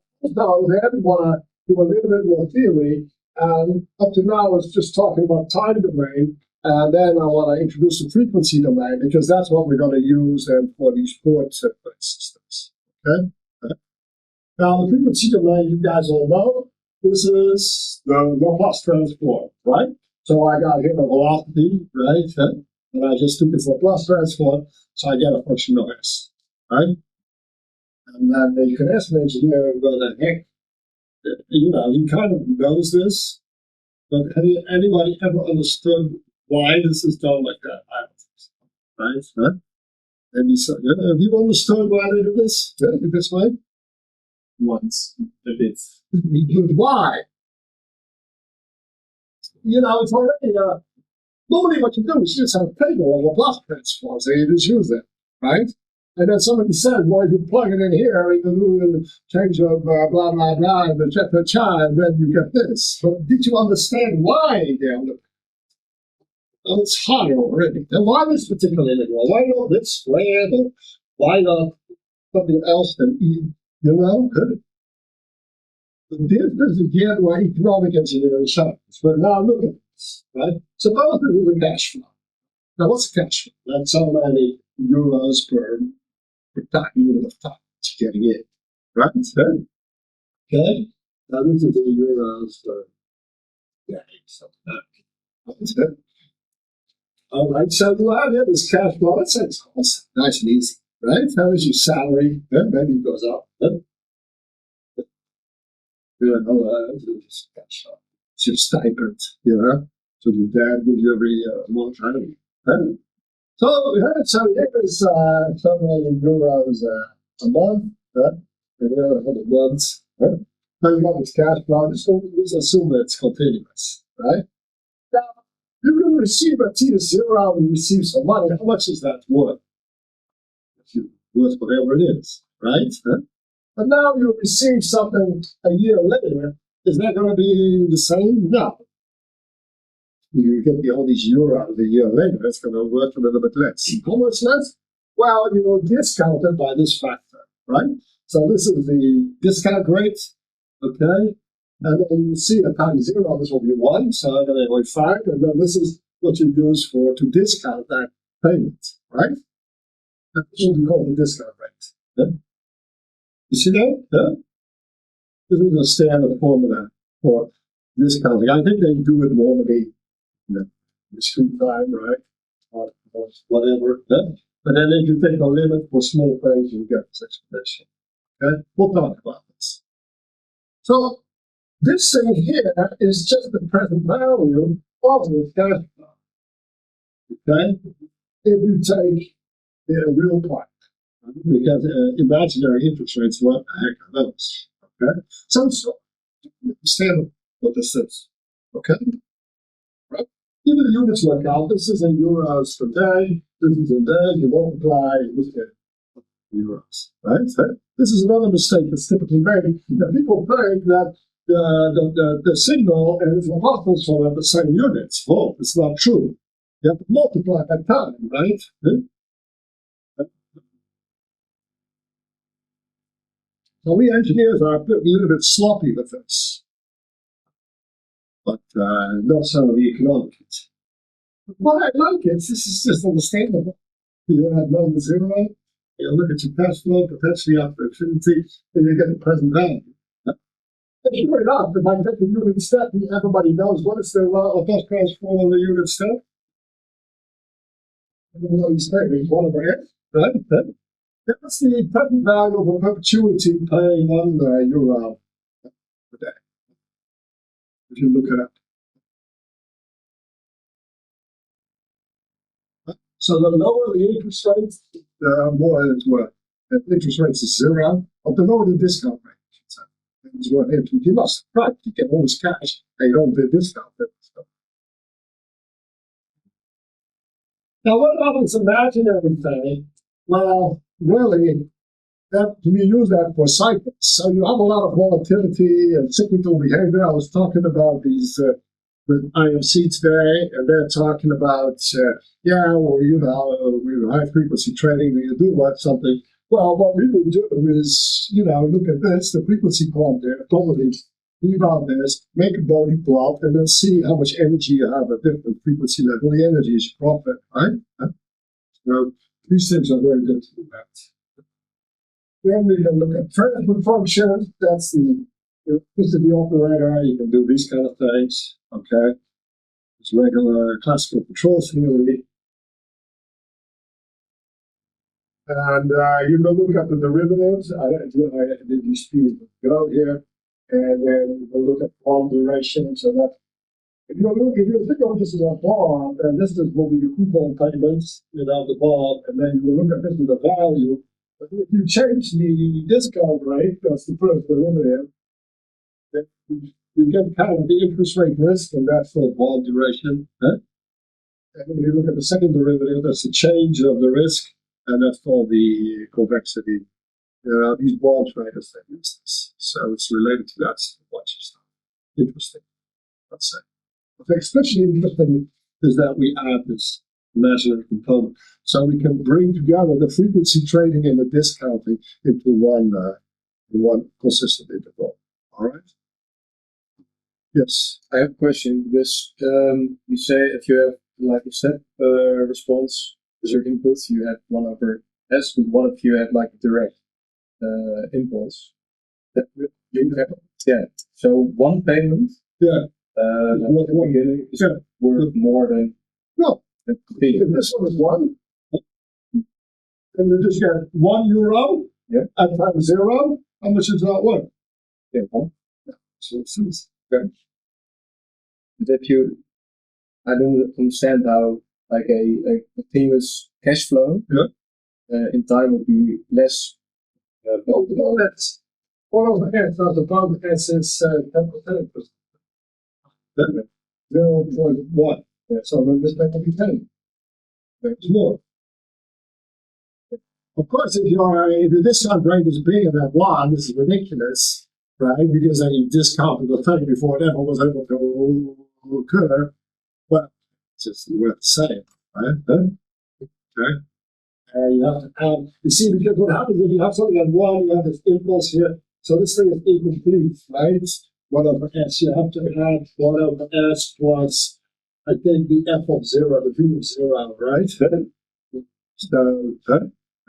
want to do a little bit more theory. And up to now, I was just talking about time domain. And then I want to introduce the frequency domain, because that's what we're going to use for these port systems. Okay? Now, the frequency domain, you guys all know, this is the Laplace transform, right? So I got here a velocity, right? And I just took its Laplace transform, so I get a function of s, right? And then you can ask an engineer, well, the heck, you know, he kind of knows this, but anybody ever understood why this is done like that? I don't think so, right? Huh? And have you understood why they do this? This way? Once a bit. Why? You know, it's already normally what you do is you just have a table of Laplace transforms and you just use it, right? And then somebody said, well, if you plug it in here, you can change of blah, blah, blah, and the chai, and then you get this. But did you understand why they are looking? Well, it's hard already. And why this particular integral? Why not this square? Why not something else than E? You know? But this is again where economic engineering shines. But now look at this, right? Suppose this is a cash flow. Now, what's a cash flow? That's how many euros per unit of time that you're getting in, right? Okay? Now, this is the euros per day, something like that. All right, so you have here this cash flow. That sounds nice and easy, right? How is your salary? Maybe it goes up. You know, it's cash flow. It's your stipend, you know. So your dad gives you every month, right? So here's so many euros a month, and here 100 months. Now you got this cash flow. Just assume that it's continuous, right? Now, you're going to receive a T0 and receive some money. How much is that worth? Worth whatever it is, right? But now you receive something a year later. Is that going to be the same? No. You get all these euros a year later, it's going to worth a little bit less. How much less? Well, you will discount it by this factor, right? So this is the discount rate, okay? And then you see at time 0, this will be 1, so then it will be 5, and then this is what you use to discount that payment, right? That will be called the discount rate. Yeah? You see that? Yeah? This is a standard formula for discounting. I think they do it normally. Discrete time, right? Or whatever. Yeah? But then if you take a limit for small things, you get this exponential. Okay? We'll talk about this. So this thing here is just the present value of the cash flow. Okay? If you take the real part, because imaginary interest rates, what the heck are those? Okay? So understand what this is. Okay? Right? Even the units work out. This is in euros per day. This is in days. You multiply. Look at euros. Right? So this is another mistake that's typically made. That people think that the signal and the Laplace transform have the same units. Oh, it's not true. You have to multiply by time, right? So we engineers are a little bit sloppy with this, but not some of the economics. But I like it. This is just understandable. You have number 0. You look at your cash flow, potentially after infinity, and you get the present value. And sure enough, if I take the unit step, everybody knows what is the Laplace transform of the unit step. Everybody knows one over x, right? That's the present value of a perpetuity paying on euro per day. If you look it up. So the lower the interest rates, the more it's worth. If interest rates is 0, or the lower the discount rate. You must, right? You get all this cash and you don't do discount it. Now, what about this imaginary thing? Well, really, that we use that for cycles. So you have a lot of volatility and cyclical behavior. I was talking about these with IMC today, and they're talking about with high frequency trading, do you do what something? Well, what we would do is, look at this, the frequency plot there, totally leave out this, make a body plot, and then see how much energy you have at different frequency level. The energy is your profit, right? So these things are very good to do that. Then we can look at transfer functions. This is the operator. You can do these kind of things. Okay, it's regular classical control theory. And you can look at the derivatives. I did these speeds go here, and then you can look at bond duration. So that if you think of this as a bond, and this will be the coupon payments, the bond, and then you will look at this as the value. But if you change the discount rate, that's the first derivative, then you get kind of the interest rate risk, and that's for bond duration. Huh? And when you look at the second derivative, that's the change of the risk, and that's called the convexity. These bond traders, they use this. So it's related to that bunch of stuff. Interesting, let's say. What's especially interesting is that we add this imaginary component. So we can bring together the frequency trading and the discounting into one consistent interval. All right? Yes. I have a question because you say if you have, like you said, response as your input, you have 1 over S, but what if you have like a direct impulse? You have, yeah. So one payment. Yeah. One beginning is worth more than. No. If this one is 1, and you just get €1 at time 0, how much is that worth? Yeah, 1. Yeah. So it seems okay. But if I don't understand how like a continuous cash flow in time would be less. No, that's 1 over S. Now the bound S is 10%. 0.1. Yeah, so then this might be 10. It's more. Of course, if the discount rate is bigger than 1, this is ridiculous, right? Because then you discounted the thing before it ever was able to occur. Well, it's just worth saying, right? Okay. You have to add. You see, because what happens if you have something at 1, you have this impulse here. So this thing is incomplete, right? 1 over S. You have to add 1 over S plus, I think, the F of 0, the V of 0, right? So,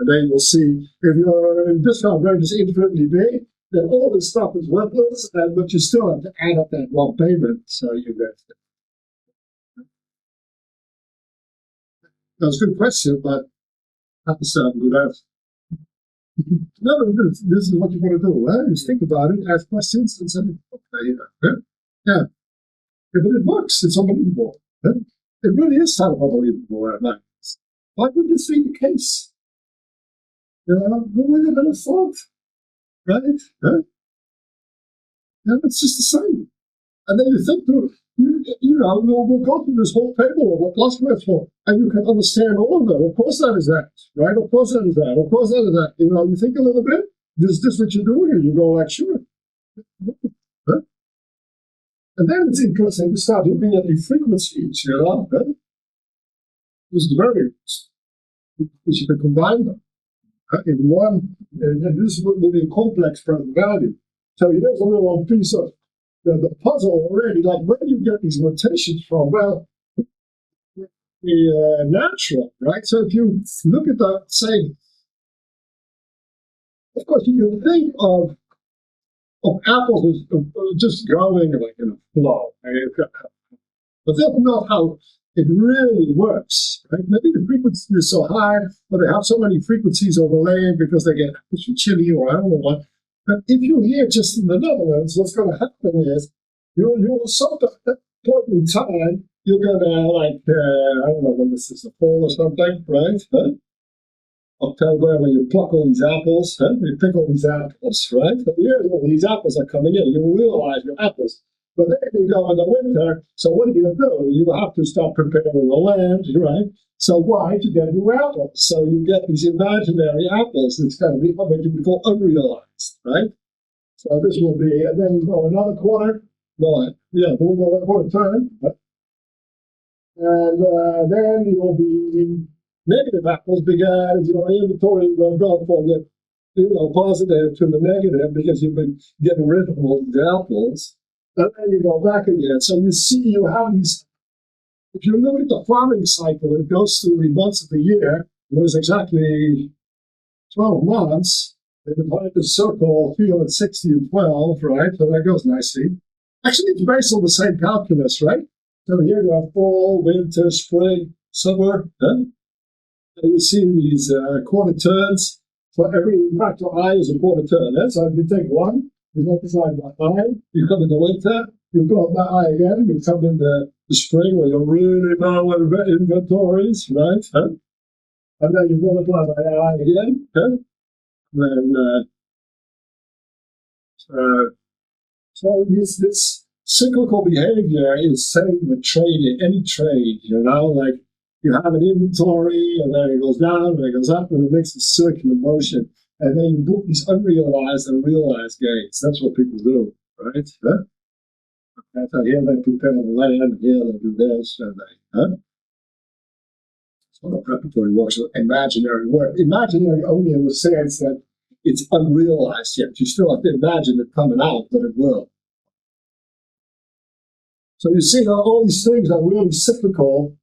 and then you'll see if your discount rate is infinitely big, then all this stuff is worthless, but you still have to add up that one payment, so you get it. That's a good question, but that's a good answer. No, this is what you want to do. Huh? Just think about it, ask questions, and say, okay, yeah. But it works. It's unbelievable. Huh? It really is kind of unbelievable. Why would this be the case? Who would have ever thought? Right? Huh? Yeah, it's just the same. And then you think through, we'll go through this whole table of what plus minus for, and you can understand all of them. Of course that is that, right? Of course that is that. Of course that is that. You think a little bit, is this what you're doing? And you go like, sure. Huh? And then it's interesting to start looking at the frequencies, Huh? This is very, because you can combine them in one, and this will be a complex present value. So there's a little piece of the puzzle already. Like, where do you get these notations from? Well, the natural, right? So if you look at that, say, of course, you think of apples as just going like in a flow, right? But that's not how it really works, right? Maybe the frequency is so high, but they have so many frequencies overlaying because they get chilly or I don't know what. But if you're here just in the Netherlands, what's going to happen is you'll sort of at that point in time, you're going to I don't know when this is the fall or something, right? Huh? October, when you pluck all these apples, you pick all these apples, right? But here's all these apples are coming in. You realize your apples. But then you go in the winter, so what are you going to do? You have to start preparing the land, right? So why? To get new apples. So you get these imaginary apples. It's going to be what you call unrealized, right? So this will be, and then you go another quarter. Well, yeah, we'll go a quarter turn. Right? And then you will be negative apples because your inventory will go from the positive to the negative because you've been getting rid of all the apples. And then you go back again. So you see, you have these. If you look at the farming cycle, it goes through the months of the year. There's exactly 12 months. They divide the circle 360 and 12, right? So that goes nicely. Actually, it's based on the same calculus, right? So here you have fall, winter, spring, summer. Huh? And you see these quarter turns. For every factor I is a quarter turn. Huh? So if you take one, you multiply by I, you come in the winter, you go by I again, you come in the spring where you really know what inventories, right? Huh? And then you multiply by I again. Huh? And so this cyclical behavior is same with trading, any trade, like you have an inventory and then it goes down and it goes up and it makes a circular motion. And then you book these unrealized and realized gains. That's what people do, right? Huh? So here they prepare the land, and here they do this, and So the preparatory work, so imaginary work. Imaginary only in the sense that it's unrealized yet. You still have to imagine it coming out, but it will. So you see all these things are really cyclical.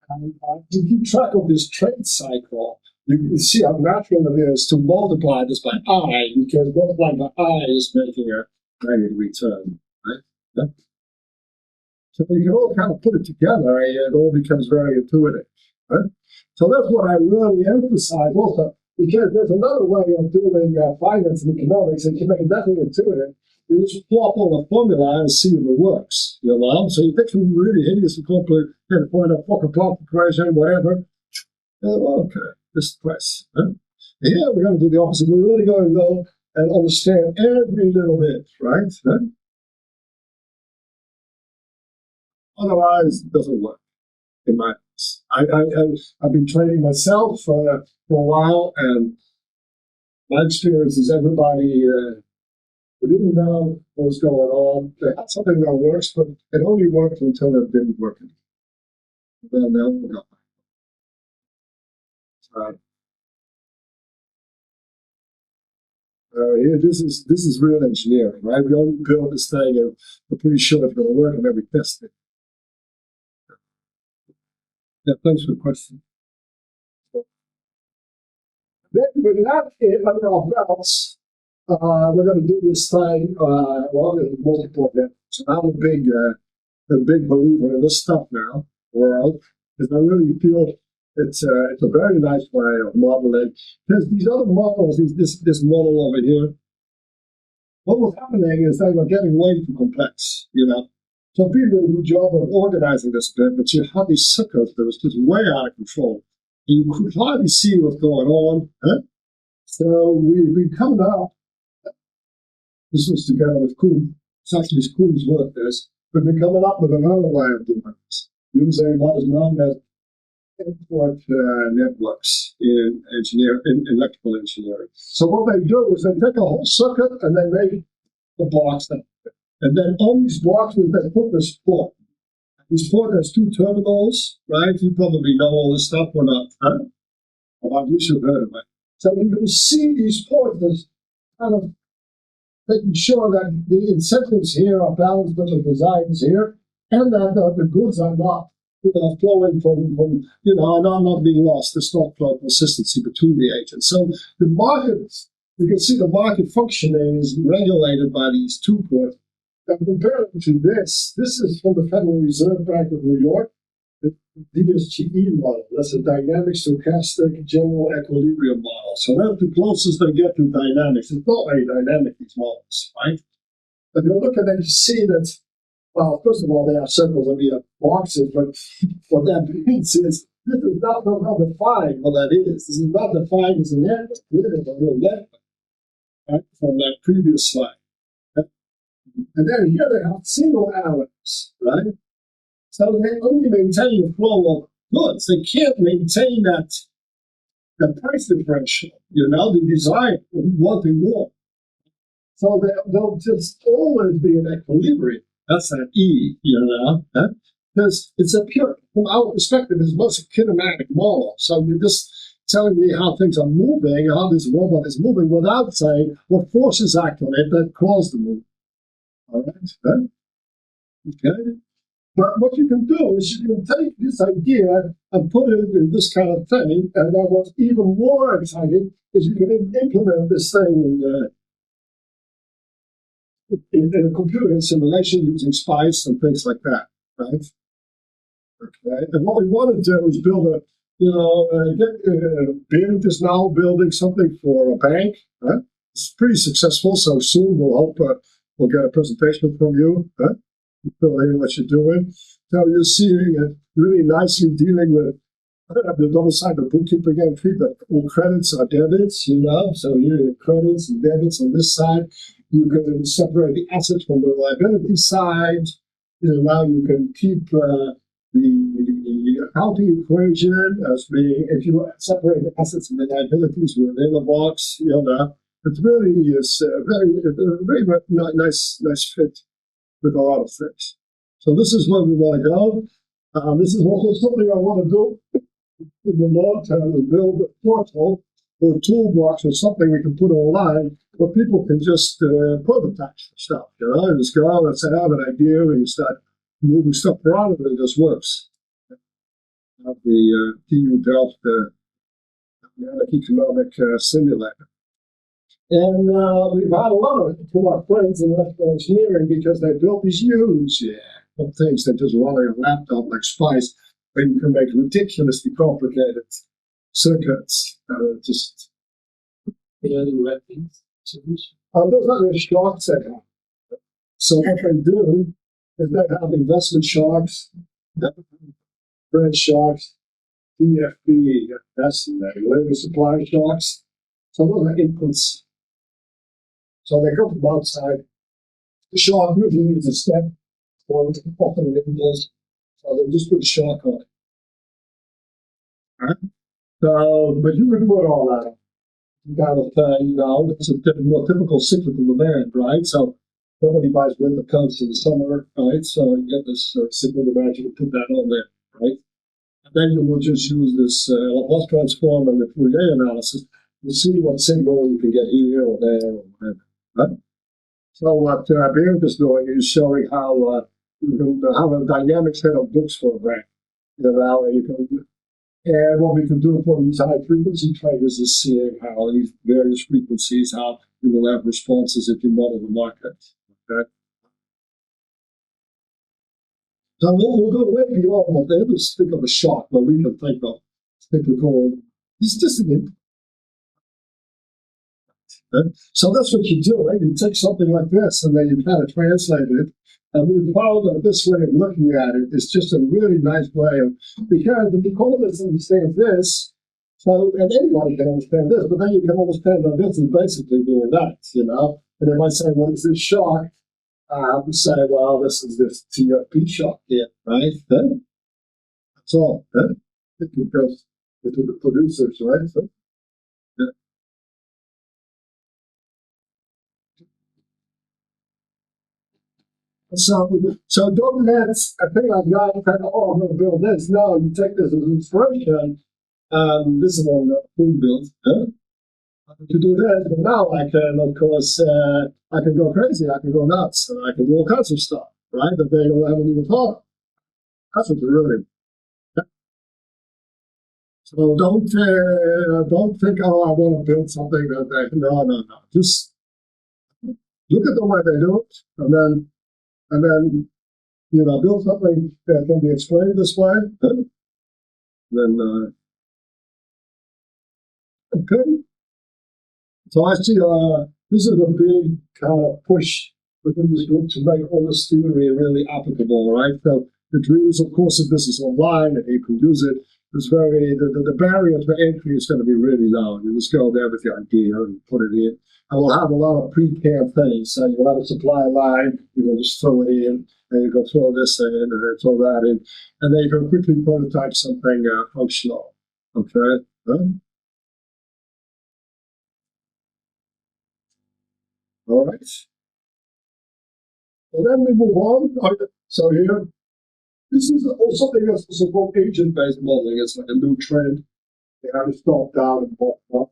And to keep track of this trade cycle, you see how natural it is to multiply this by I, because multiplying by I is making a negative return, right? Yeah. So you can all kind of put it together, and it all becomes very intuitive. Right? So that's what I really emphasize also, because there's another way of doing finance and economics, and you can make nothing intuitive. You just plop on a formula and see if it works. So you take some really hideous and complicated point of fucking plot equation, whatever. Okay, just press. Huh? Here we're going to do the opposite. We're really going to go and understand every little bit, right? Huh? Otherwise, it doesn't work. In my case, I've been training myself for a while, and my experience is everybody who didn't know what was going on. They had something that works, but it only worked until it didn't work anymore. Then they'll go. Here, this is real engineering, right? We only build this thing, and we're pretty sure it's going to work, and then we test it. Yeah, thanks for the question. Then with that under our belts, we're going to do this thing. There's multiple here. So I'm a big believer in this stuff now, world, because I really feel it's a very nice way of modeling. Because these other models, this model over here, what was happening is they were getting way too complex, So people did a good job of organizing this bit, but you had these suckers that was just way out of control. And you could hardly see what's going on. Huh? So we've been coming up. This was together with Kuhn. It's actually Kuhn's work, this. We've been coming up with another way of doing this, using what is known as import networks in electrical engineering. So what they do is they take a whole circuit and they make the blocks that. And then on these blocks, they put this port. This port has two terminals, right? You probably know all this stuff or not, huh? Well, you should have heard of it. So you can see these ports as kind of making sure that the incentives here are balanced with the designs here, and that the goods are not flowing from are not being lost. There's not flow consistency between the agents. So the market, you can see the market functioning is regulated by these two ports. And compared to this is from the Federal Reserve Bank of New York, the DSGE model. That's a dynamic stochastic general equilibrium model. So that's the closest they get to dynamics. It's not very dynamic, these models, right? But if you look at them, you see that, well, first of all, they have circles and we have boxes, but what that means is this is not well defined what that is. This is not defined as a network. Here is a real network, right? From that previous slide. And then here they have single arrows, right? So they only maintain the flow of goods. They can't maintain the price differential, the design of what they want. So they'll just always be in equilibrium. That's that E, because it's a pure, from our perspective, it's most a kinematic model. So you're just telling me how things are moving, how this robot is moving, without saying what forces act on it that cause the movement. All right? Okay? But what you can do is you can take this idea and put it in this kind of thing, and then what's even more exciting is you can implement this thing in a computer simulation using SPICE and things like that, right? Okay, and what we want to do is build Beirut is now building something for a bank. Right? It's pretty successful, so soon we'll hope we'll get a presentation from you. Right? Fill in what you're doing. So you're seeing it really nicely dealing with the double side of bookkeeping entry, but all credits are debits, So here are credits and debits on this side. You can separate the assets from the liability side. Now you can keep the accounting equation as being, if you separate the assets and the liabilities within the box, it really is a very nice fit with a lot of things. So this is where we want to go. This is also something I want to do in the long term, is build a portal or a toolbox or something we can put online where people can just prototype stuff, just go and say, I have an idea, and you start moving stuff around and it just works. The TU Delft economic simulator. And we've had a lot of it to our friends in electrical engineering because they built these huge things that just run on a laptop like SPICE, where you can make ridiculously complicated circuits. Just the red things. those are the shocks they have. So what they do is they have investment shocks, credit shocks, DFB, that's the labor supply shocks. So those are inputs. So they come from outside. The shock usually is a step or often an impulse. So they just put a shock on it. All right? So, but you can put all that kind of thing, it's a more typical cyclical demand, right? So nobody buys winter coats in the summer, right? So you get this cyclical demand, you can put that on there, right? And then you will just use this Laplace transform and the Fourier analysis to see what signal you can get here or there or whatever. Right? So what Beirut is doing is showing how you can have a dynamic set of books for a graph. And what we can do for these high frequency traders is seeing how these various frequencies, how you will have responses if you model the market. Okay. So we'll go way beyond what they ever think of a shock, but we can think of cyclical. It's just an input. So that's what you do, right? You take something like this and then you kind of translate it. And we found that this way of looking at it is just a really nice way of, because the economist understands this, so, and anybody can understand this, but then you can understand that this is basically doing that, And they might say, what is this shock? We say, well, this is this TFP shock here, right? That's all. It goes into the producers, right? So don't let a thing like that kind of, I'm going to build this. No, you take this as inspiration. This is on the full build. To do this, but now I can, of course, I can go crazy. I can go nuts. I can do all kinds of stuff, right? That they haven't even thought of. That's what you're really. So don't think, oh, I want to build something that no. Just look at the way they do it, and then build something that can be explained this way. Then okay. So I see this is a big kind of push within this group to make all this theory really applicable, right? So the dream is, of course, if this is online and you can use it, It's very, the barrier to entry is going to be really low. You just go there with your idea and put it in. And we'll have a lot of prepared things. So you'll have a supply line, you will just throw it in, and you go throw this in, and then throw that in, and then you can quickly prototype something functional. Okay? Huh? All right. Well, then we move on. So here, this is something that's also called agent-based modeling. It's like a new trend. They have to stop down and bottom up.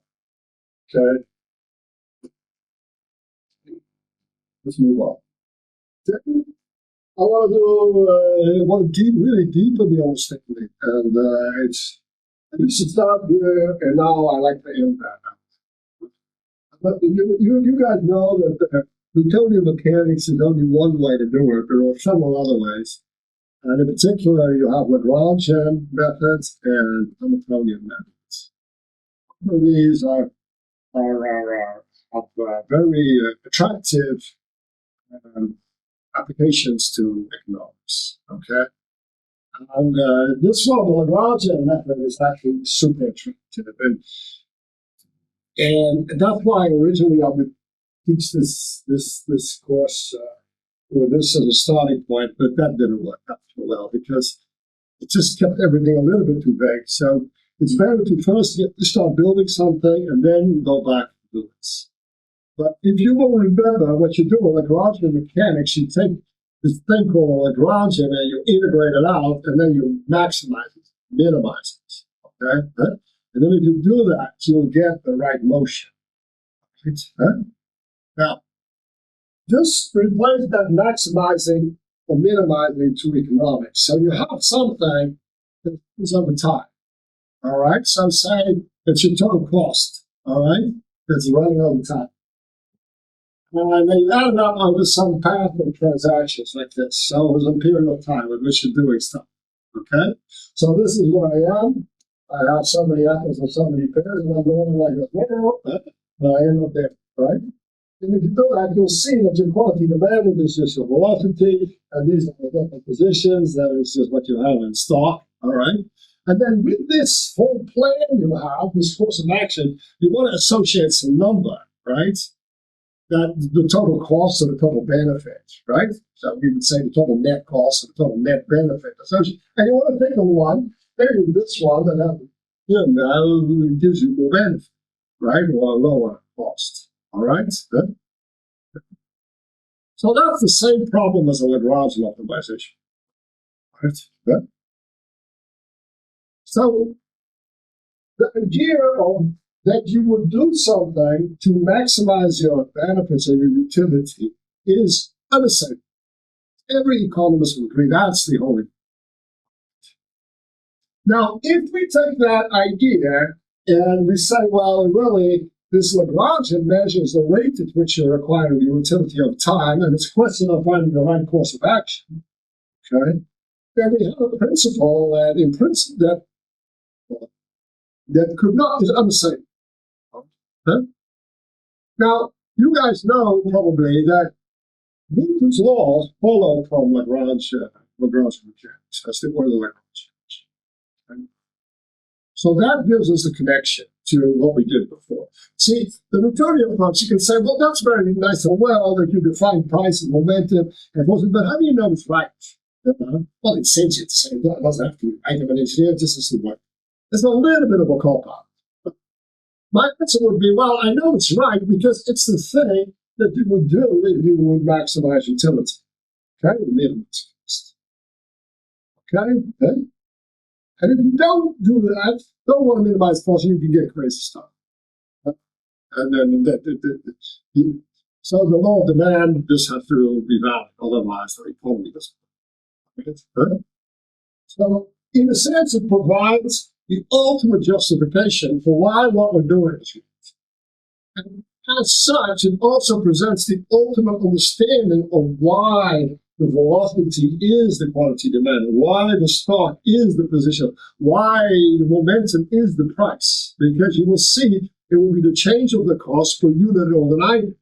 Okay. Let's move on. Then I want to do really deep in the understanding, and I used to start here, and now I like to end that. But you guys know that Newtonian mechanics is only one way to do it. There are several other ways. And in particular, you have Lagrangian methods and Hamiltonian methods. All of these are very attractive applications to economics. Okay, and this one, the Lagrangian method, is actually super attractive, and that's why originally I would teach this course with this as a starting point, but that didn't work out too well because it just kept everything a little bit too vague. So it's better to first start building something and then go back to do this. But if you will remember what you do with Lagrangian mechanics, you take this thing called Lagrangian and you integrate it out, and then you maximize it, minimize it. Okay? And then if you do that, you'll get the right motion. Right? Now, just replace that maximizing or minimizing to economics. So you have something that is over time. All right? So say it's your total cost. All right? That's running over time. And then you add it up over some path of transactions like this. So there's a period of time in which you're doing stuff. Okay? So this is where I am. I have so many apples and so many pears, and I'm going like this. And I end up there, right? And if you do that, you'll see that your quantity demanded is just your velocity, and these are the different positions. That is just what you have in stock, all right? And then with this whole plan you have, this course of action, you want to associate some number, right? That the total cost or the total benefit, right? So we would say the total net cost or the total net benefit. And you want to take a one, maybe this one that gives you more benefit, right? Or a lower cost. All right? Good. So that's the same problem as a Lagrangian optimization. Right? Good. So the idea of that you would do something to maximize your benefits and your utility is unassailable. Every economist will agree that's the whole idea. Now, if we take that idea and we say, well, really, this Lagrangian measures the rate at which you're acquiring the utility of time, and it's a question of finding the right course of action. Okay? Then we have a principle that, in principle, that could not is unassailable. Okay? Now, you guys know probably that Newton's laws follow from Lagrangian mechanics. That's the order of Lagrange. Okay? So that gives us a connection to what we did before. See, the Newtonian approach, you can say, well, that's very nice and well that you define price and momentum, but how do you know it's right? Well, it says it, so it doesn't have to be right of an engineer, just as the work. There's a little bit of a cop-out. My answer would be, well, I know it's right because it's the thing that you would do if you would maximize utility. Okay? Minimize cost. Okay? And if you don't do that, don't want to minimize cost, you can get crazy stuff. And then so the law of demand just has to be valid, otherwise the economy doesn't work. So in a sense, it provides the ultimate justification for why what we're doing is right. And as such, it also presents the ultimate understanding of why the velocity is the quantity demanded, why the stock is the position, why the momentum is the price. Because you will see it will be the change of the cost per unit of an item.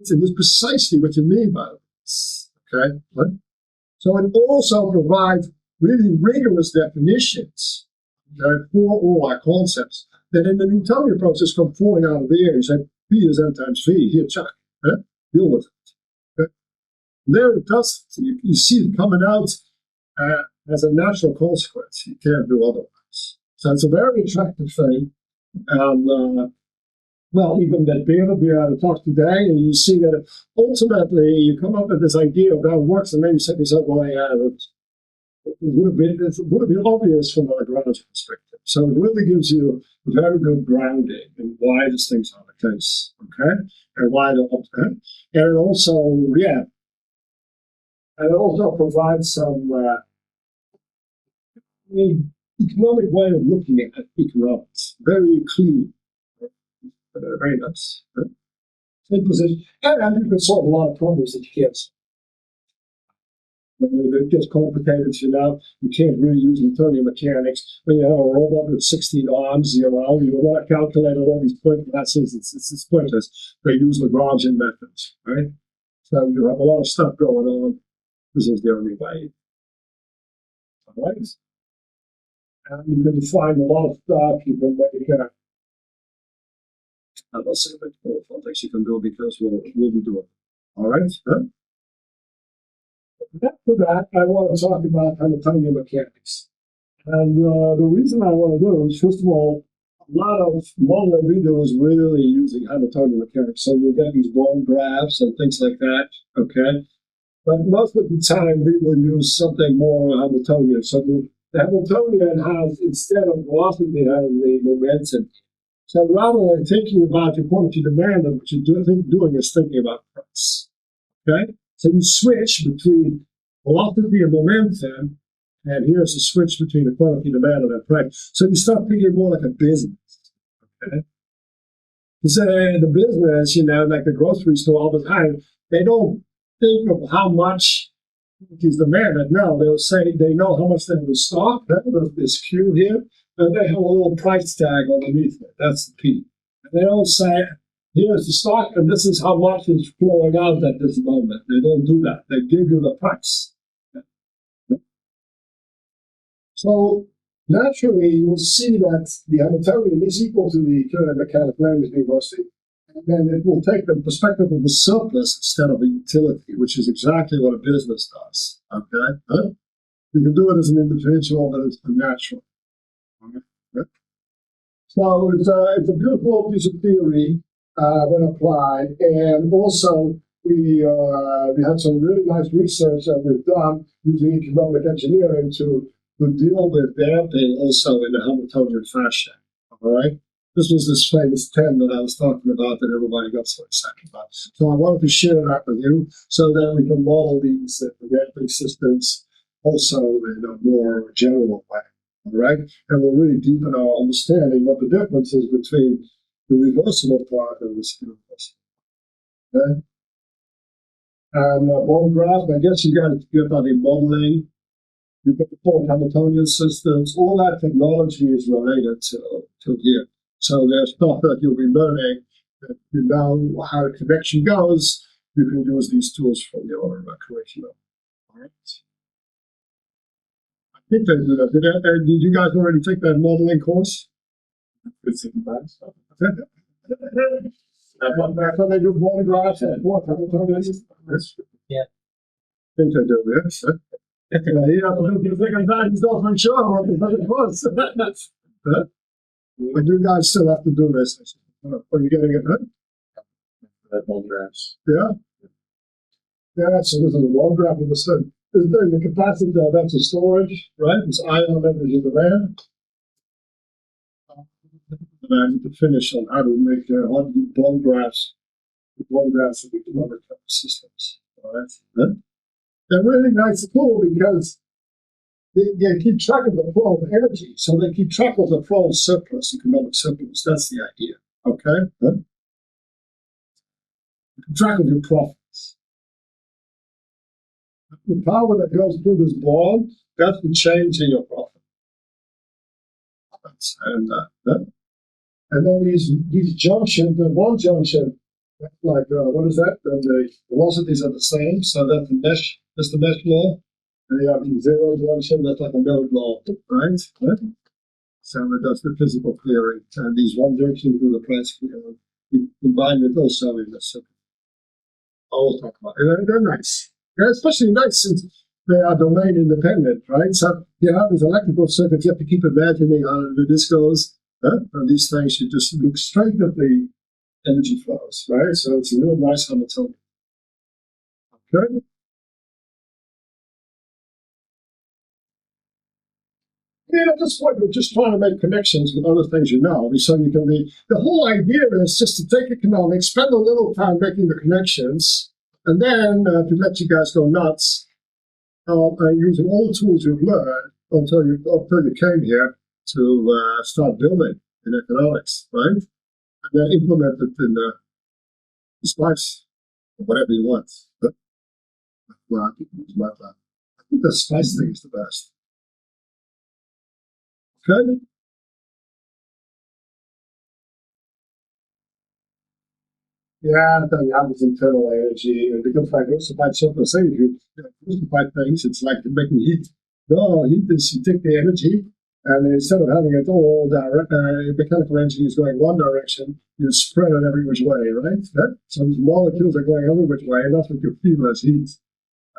And that's precisely what you mean by this. Okay? Right? So it also provides really rigorous definitions for all our concepts. Then in the Newtonian process come falling out of the air. You say P is N times V. Here, check. Deal with it. There it does. You see it coming out as a natural consequence. You can't do otherwise. So it's a very attractive thing. And well, even that Beer we had to talk today, and you see that ultimately you come up with this idea of how it works, and then you say to yourself, well, yeah, it would have been obvious from a ground perspective. So it really gives you a very good grounding in why these things are the case, okay? And why they're okay. And it also, yeah, and it also provides some economic way of looking at economics. Very clean. Very nice. In position. And you can solve a lot of problems that you can't solve. When it gets complicated, you can't really use Newtonian mechanics. When you have a robot with 16 arms, you want to calculate all these point classes. It's pointless. They use Lagrangian methods, right? So you have a lot of stuff going on. This is the only way. All right? And you can find a lot of stuff. You can make I will say that all projects you can do because we'll be doing it. All right? After that, I want to talk about Hamiltonian mechanics. And the reason I want to do is, first of all, a lot of modeling we do is really using Hamiltonian mechanics. So you'll get these bond graphs and things like that, okay? But most of the time, we will use something more Hamiltonian. So the Hamiltonian has, instead of velocity, has the momentum. So rather than thinking about your quantity demand, what you're doing is thinking about price. Okay? So you switch between velocity and momentum, and here's a switch between the quantity demand and the price. So you start thinking more like a business. Okay? Because the business, like the grocery store all the time, they don't think of how much is demanded. No, they'll say they know how much they have in stock. There's this queue here. And they have a little price tag underneath it. That's the P. And they don't say, here's the stock, and this is how much is flowing out at this moment. They don't do that. They give you the price. So naturally, you'll see that the Hamiltonian is equal to the current mechanical velocity. And then it will take the perspective of the surplus instead of a utility, which is exactly what a business does. Okay? You can do it as an individual, but it's natural. So it's a beautiful piece of theory when applied, and also we had some really nice research that we've done using economic engineering to deal with damping also in a Hamiltonian fashion. All right, this was this famous 10 that I was talking about that everybody got so excited about. So I wanted to share that with you so that we can model these damping systems also in a more general way. All right, and we'll really deepen our understanding what the difference is between the reversible part and the irreversible. Okay, and bond graph. I guess you got the modeling. You've got the four Hamiltonian systems. All that technology is related to here. So there's stuff that you'll be learning. That you know how the connection goes. You can use these tools from your curriculum. All right. I think they do that. Did you guys already take that modeling course? It's in class. That's how they do bond graphs and what? Yeah. I think they do, yes. Yeah, the second time he's not even sure what it was. But you guys still have to do this. Are you getting it right? That bond graphs. Yeah. Yeah, so this is a bond graph of the sun. This is the capacitor, that's the storage, right? It's ion energy demand. And I need to finish on how to make how to do bond graphs. The bond graphs of economic systems. All right. They're really nice and cool because they keep track of the flow of energy. So they keep track of the flow of surplus, economic surplus. That's the idea. Okay? Good. Keep track of your profits. The power that goes through this bond, that's the change in your profit. And then these junctions, the one junction, like what is that? Then the velocities are the same, so that's the mesh. That's the mesh law. And you have the zero junction. That's like a node law, right? So it does the physical clearing, and these one junctions do the plants you combine it also in the circuit. I will talk about it. They're nice. They're especially nice since they are domain independent, right? So you have these electrical circuits, you have to keep imagining how this goes. And these things, you just look straight at the energy flows, right? So it's a real nice Hamiltonian. Okay. Yeah, at this point, we're just trying to make connections with other things you know. So you can be, the whole idea is just to take economics, spend a little time making the connections, and then to let you guys go nuts, using all the tools you've learned until you came here to start building in economics, right? And then implement it in the spice, whatever you want. But, well, I think the spice thing is the best. Okay. Yeah, then you have this internal energy, and it becomes diversified surplus energy. You diversify things, it's like making heat. No, heat is you take the energy, and instead of having it all direct, mechanical energy is going one direction, you spread it every which way, right? Yeah? So these molecules are going every which way, and that's what you feel as heat.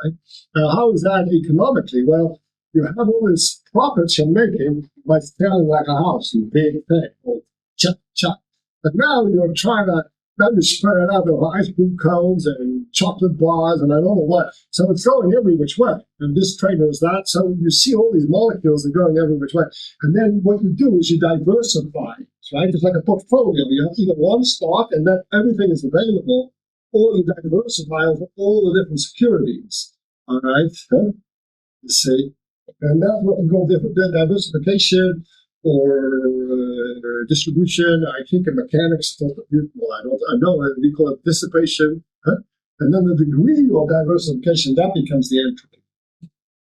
Right? Now, how is that economically? Well, you have all these profits you're making by selling like a house, you big thing, or chop, chop. But now you're trying to, now you spread it out over ice cream cones and chocolate bars and I don't know what. So it's going every which way. And this trader is that. So you see all these molecules are going every which way. And then what you do is you diversify, right? It's like a portfolio. You have either one stock and then everything is available, or you diversify over all the different securities. All right? You see? And that's what we call diversification or distribution. I think in mechanics, well, I know we call it dissipation. And then the degree of diversification, that becomes the entropy,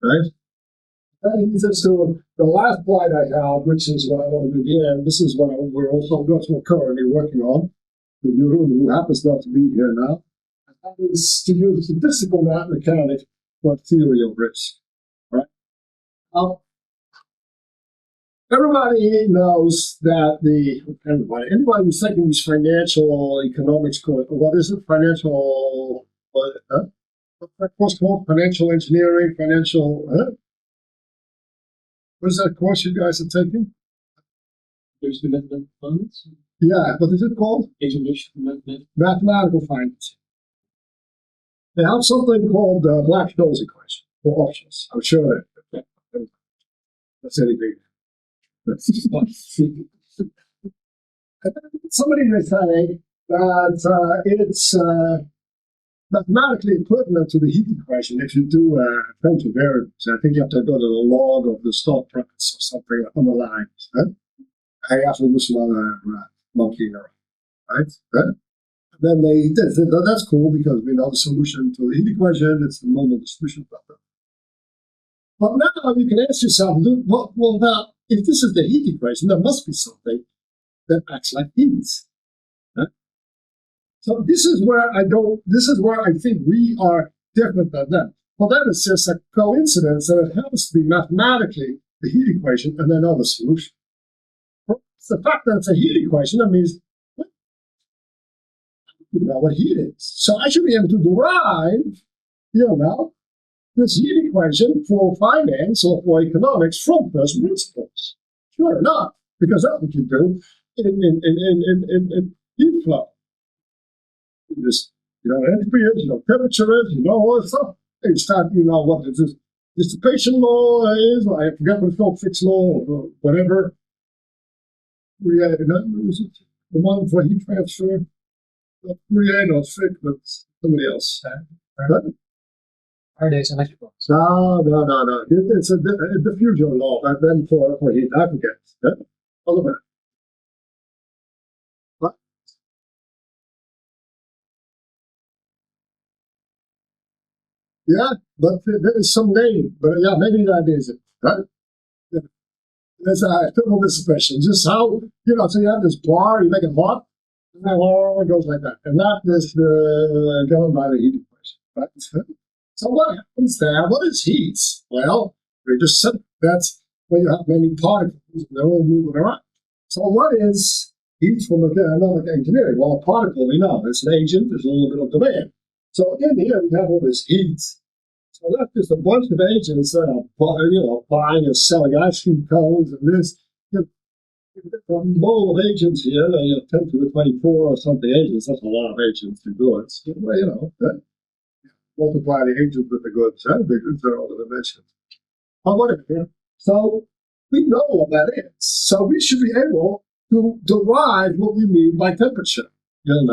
right? That leads us to the last slide I have, which is what I want to begin. This is what we're also currently working on with Jeroen, who happens not to be here now. And that is to use statistical mechanics for theory of risk, right? Everybody knows that anybody who's taking these financial economics course, what is it? Financial, what's that course called? Financial engineering, what is that course you guys are taking? There's the method of funds. Yeah, what is it called? Mathematical finance. They have something called Black-Scholes equation for options. I'm sure that's anything. Somebody may say that it's mathematically equivalent to the heat equation if you do differential variables. I think you have to go to the log of the stock price or something on the line. I have to do some other monkeying around, right? Then that's cool because we know the solution to the heat equation. It's the normal distribution problem. But now you can ask yourself, well, now, if this is the heat equation, there must be something that acts like heat. Right? So this is where I think we are different than them. Well, that is just a coincidence that it happens to be mathematically the heat equation and then the solution. Well, it's the fact that it's a heat equation, that means you know what heat is. So I should be able to derive, this heat equation for finance or for economics from first principles. Sure enough, because that's what you do in heat flow. You just, entropy is, temperature is, all this stuff. And you start, what the dissipation law is, or I forget what it's called, Fick's law, or whatever. The one for heat transfer. Not Fick, but somebody else. Faraday's electrical. No. It's a diffusion law, and then for heat, I forget. All of it. What? Yeah, but there is some name. But yeah, maybe that is it. Right? Yeah. There's a thermal dissipation. Just how, so you have this bar, you make it hot, and then it goes like that. And that is governed by the heat equation. Right? So what happens there? What is heat? Well, we just said that's when you have many particles, they're all moving around. So what is heat from another engineering? Well, a particle, we know, it's an agent, there's a little bit of demand. So in here, we have all this heat. So that's just a bunch of agents that are, buying and selling ice cream cones and this. A bowl of agents here, 10 to the 24 or something agents, that's a lot of agents to do it. So, multiply the agents with the goods, the goods are all the dimensions. Whatever. So we know what that is. So we should be able to derive what we mean by temperature, and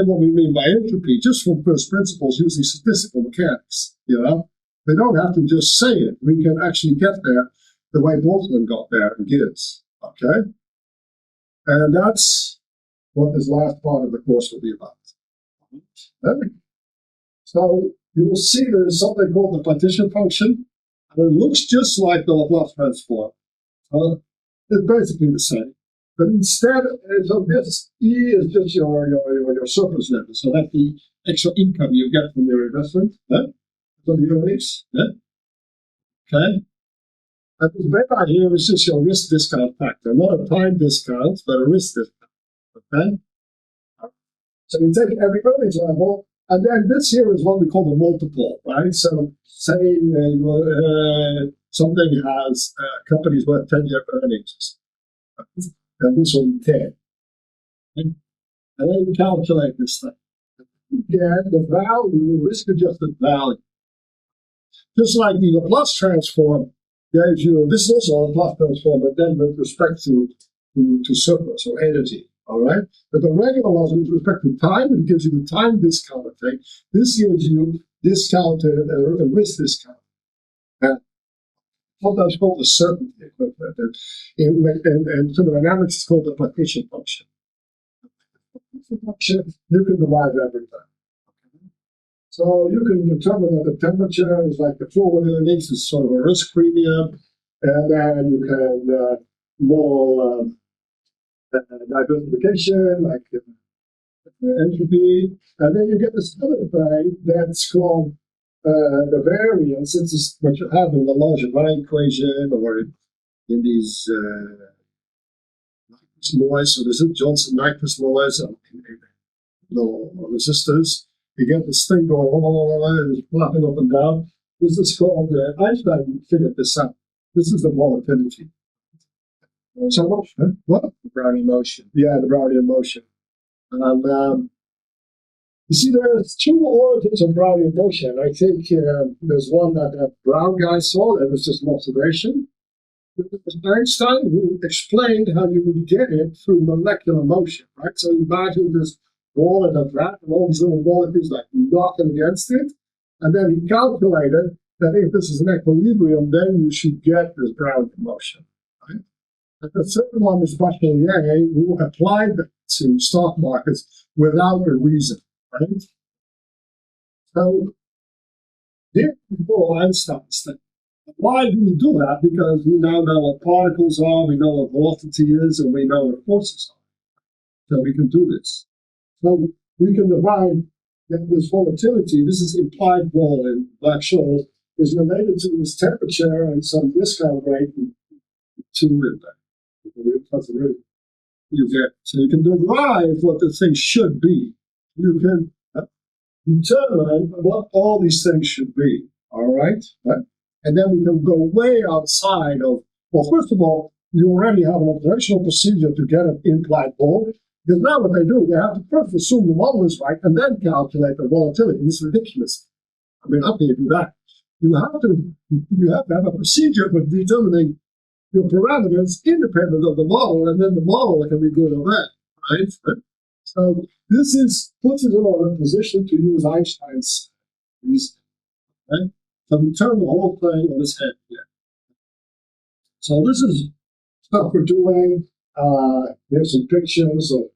what we mean by entropy, just from first principles using statistical mechanics. We don't have to just say it. We can actually get there the way Boltzmann got there in Gibbs. Okay? And that's what this last part of the course will be about. So you will see there's something called the partition function, and it looks just like the Laplace transform. It's basically the same. But instead, so this E is just your surplus level. So that's the extra income you get from your investment. So the earnings. Okay? And this beta here is just your risk discount factor, not a time discount, but a risk discount. Okay? So you take every earnings level, and then this here is what we call the multiple, right? So say something has companies worth 10-year earnings, and this will be 10. And then you calculate this thing. Again, the value, risk-adjusted value. Just like the Laplace transform gave you, this is also a Laplace transform, but then with respect to surplus or energy, all right? But the regular ones with respect to time, it gives you the time discount thing. This gives you discounted risk discount. Sometimes called the certainty equivalent. And thermodynamics is called the partition function. You can derive everything. So you can determine that the temperature is like the forward earnings is sort of a risk premium, and then you can model diversification, like entropy, and then you get this other thing that's called the variance. This is what you have in the Langevin equation or in these laws. So there's a Johnson-Nyquist laws and resistors. You get this thing going on, it's flapping up and down. This is called, Einstein figured this out. This is the volatility. So what? The Brownian motion. Yeah, the Brownian motion. And you see, there's two origins of Brownian motion. I think there's one that Brown guy saw, that was just an observation. It was Einstein who explained how you would get it through molecular motion, right? So imagine this ball in a vat and all these little molecules like knocking against it. And then he calculated that if this is an equilibrium, then you should get this Brownian motion, right? And the third one is Bachelier, who applied that to stock markets without a reason, right? So, here before Einstein's thing. Why do we do that? Because we now know what particles are, we know what velocity is, and we know what forces are. So we can do this. So we can divide this volatility. This is implied vol in Black-Scholes is related to this temperature and some discount rate to it. You get. So you can derive what the thing should be. You can determine what all these things should be. All right? And then we can go way outside of, well, first of all, you already have an operational procedure to get an implied vol. Because now what they do, they have to first assume the model is right and then calculate the volatility. It's ridiculous. I mean, how can you do that? You have to have a procedure for determining your parameters independent of the model, and then the model can be good or bad, right? So this puts us in a position to use Einstein's reasoning, right? So we turn the whole thing on its head here. So this is stuff we're doing. Here's some pictures of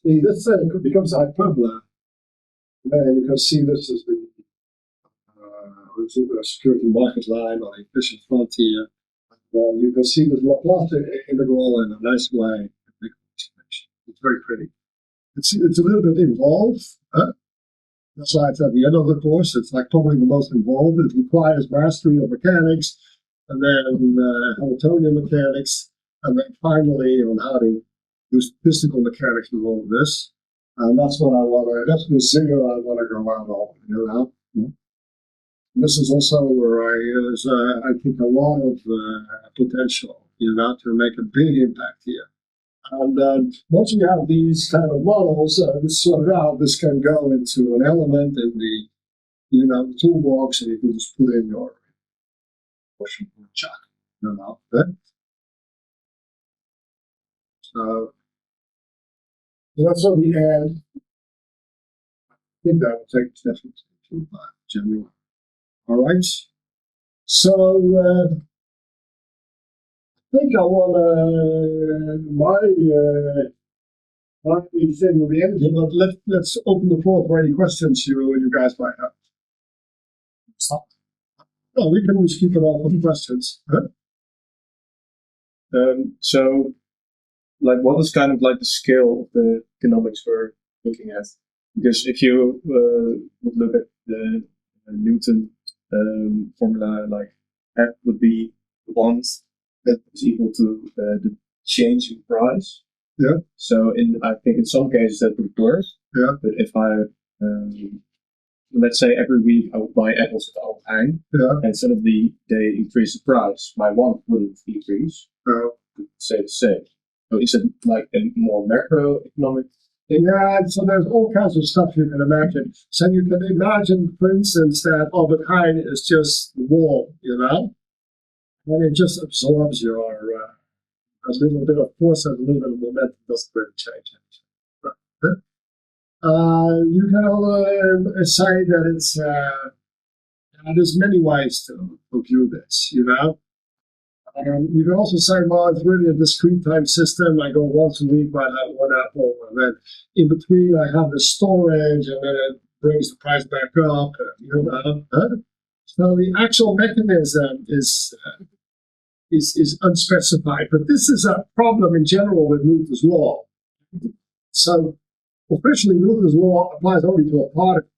this thing becomes a hyperbola. And you can see this is the security market line or the efficient frontier. You can see this Laplace integral in a nice way. It's very pretty. It's a little bit involved. That's why it's at the end of the course. It's like probably the most involved. It requires mastery of mechanics. and then Hamiltonian mechanics, and then finally on how to do statistical mechanics with all of this. And that's what I want to, that's the zinger I want to go out on, you know. This is also where I think a lot of potential, you know, to make a big impact here. And once you have these kind of models sorted out, this can go into an element in the, you know, toolbox, and you can just put in your portion of chuck, you know. Okay? So that's what we had. I think that will take definitely to January. All right. So I think I want my thing will be empty, but let's open the floor for any questions you guys might have. Stop. No, we can just keep it all for questions. Huh? So, like, what is kind of like the scale of the economics we're looking at? Because if you would look at the Newton formula, like F would be the ones that is equal to the change in price. Yeah. So I think in some cases that would work. Yeah. But if I let's say every week I would buy apples at Albert Heijn, Yeah. and suddenly they increase the price, my one wouldn't decrease. Yeah. Say the same. So is it like a more macroeconomic thing? Yeah, so there's all kinds of stuff you can imagine. So you can imagine, for instance, that Albert Heijn is just the wall, you know, and it just absorbs your a little bit of force and a little bit of momentum doesn't really change anything. You can say that it's there's many ways to view this, you know. You can also say, well, it's really a discrete time system. I go once a week, I have one apple, and then in between I have the storage, and then it brings the price back up. You know, so the actual mechanism is unspecified, but this is a problem in general with Newton's law. So officially, Newton's law applies only to a particle.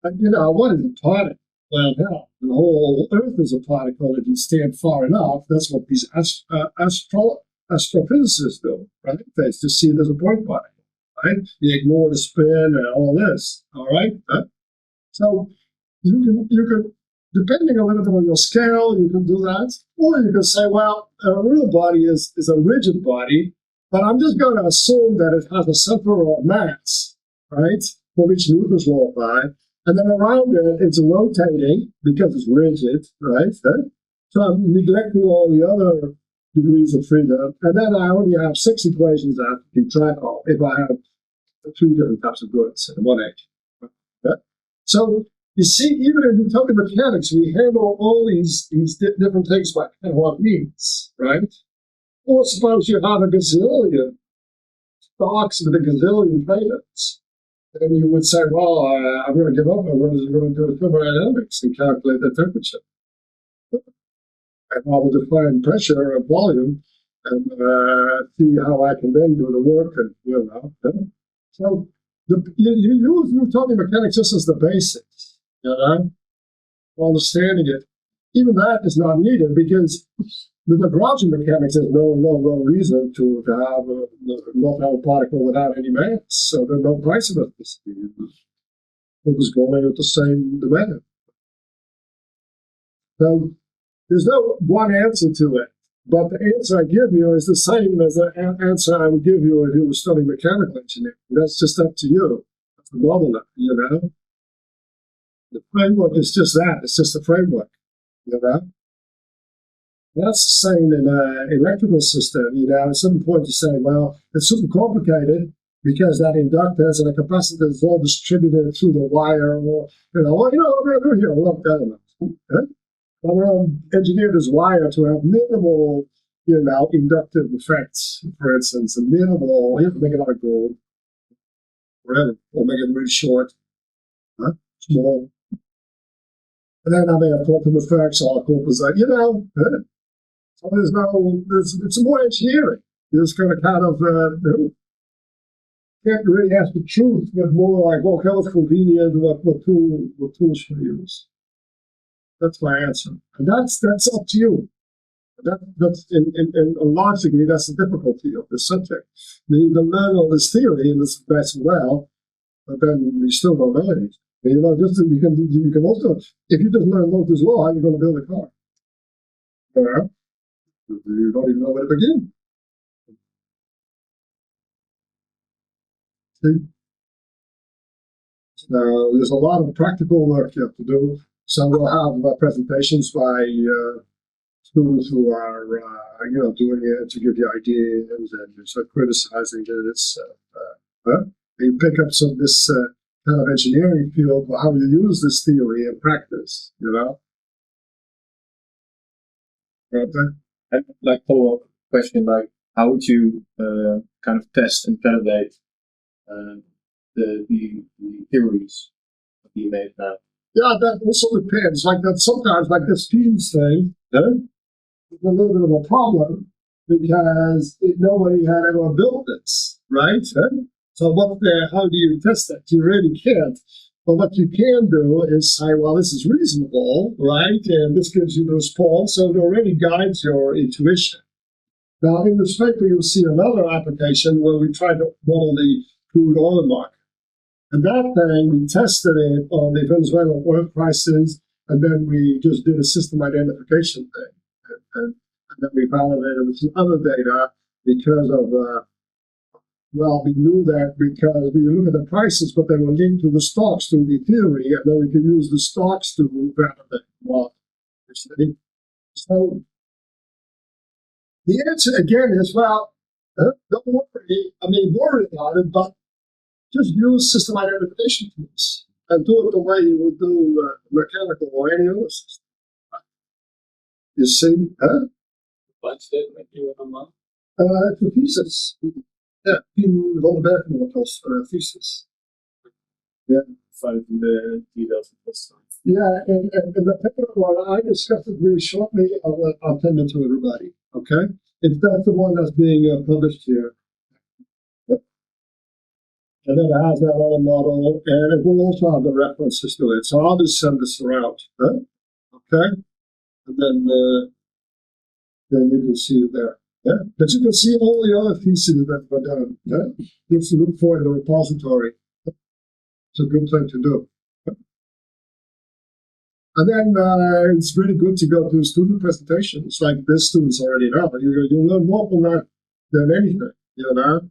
But you know, what is a particle? Well, hell, the whole Earth is a particle if you stand far enough. That's what these astrophysicists do, right? They just see it as a point particle, right? You ignore the spin and all this, all right? So you can, depending a little bit on your scale, you can do that. Or you can say, well, a real body is a rigid body, but I'm just going to assume that it has a center of mass, right? For which Newton's law applies. And then around it, it's rotating because it's rigid, right? So I'm neglecting all the other degrees of freedom. And then I only have 6 equations I have to keep track of if I have 3 different types of goods in one age. Okay? So you see, even in Newtonian mechanics, we handle all these different things by what means, right? Or suppose you have a gazillion stocks with a gazillion payments. And you would say, well, I'm going to give up. I'm going to do thermodynamics and calculate the temperature. And I will define pressure and volume and see how I can then do the work. And, you know. So you use Newtonian mechanics just as the basics, you know, for understanding it. Even that is not needed because the Lagrangian mechanics has no reason to have not have a particle without any mass. So there's no price of electricity. It was going with the same demand. So there's no one answer to it. But the answer I give you is the same as the answer I would give you if you were studying mechanical engineering. That's just up to you. That's the model, you know. The framework is just that. It's just a framework, you know. That's the same in an electrical system. You know, at some point you say, well, it's super complicated because that inductance and the capacitance is all distributed through the wire. Or, what we're going to do here, we'll look at it. I'm going to engineer this wire to have minimal, inductive effects, for instance, and minimal, you have to make it out of gold, whatever, or make it really short, small. And then I may have quantum effects, all compensate, So it's more engineering. You're just going to kind of, can't really ask the truth, but more like, well, what's convenient, what tools should we use? That's my answer. And that's up to you. That's in a large degree, that's the difficulty of the subject. You can learn all this theory and this best well, but then you still don't know anything. You know, just you can also, if you just learn Murphy's law, how are you going to build a car? Yeah. You don't even know where to begin. See? There's a lot of practical work you have to do. So we'll have presentations by students who are, doing it to give you ideas and start criticizing it. You pick up some of this kind of engineering field, how you use this theory in practice, you know? And like follow-up question, like how would you kind of test and validate the theories that you made now? Yeah, that also depends. Like that sometimes, like this Teams thing, it's a little bit of a problem because nobody had ever built this, right? So how do you test that? You really can't. But what you can do is say, well, this is reasonable, right? And this gives you the response, so it already guides your intuition. Now, in this paper, you'll see another application where we tried to model the crude oil market. And that thing, we tested it on the Venezuelan oil prices, and then we just did a system identification thing. And then we validated with some other data because of, we knew that because we look at the prices, but they were linked to the stocks through the theory, and then we could use the stocks to validate the market. So the answer again is, don't worry about it, but just use system identification tools and do it the way you would do mechanical or any other system. You see? What statement you want to mark? It's a thesis. Yeah, people on the back of the thesis. Yeah. Find the details of this time. Yeah, and the paper one, I discussed it really shortly. I'll send it to everybody. Okay? If that's the one that's being published here. And then it has that other model, and it will also have the references to it. So I'll just send this around. Okay? And then you can see it there. Yeah? But you can see all the other theses that were done. Yeah? Just to look for in the repository. It's a good thing to do. And then it's really good to go to student presentations like this students already know. You learn more from that than anything, you know?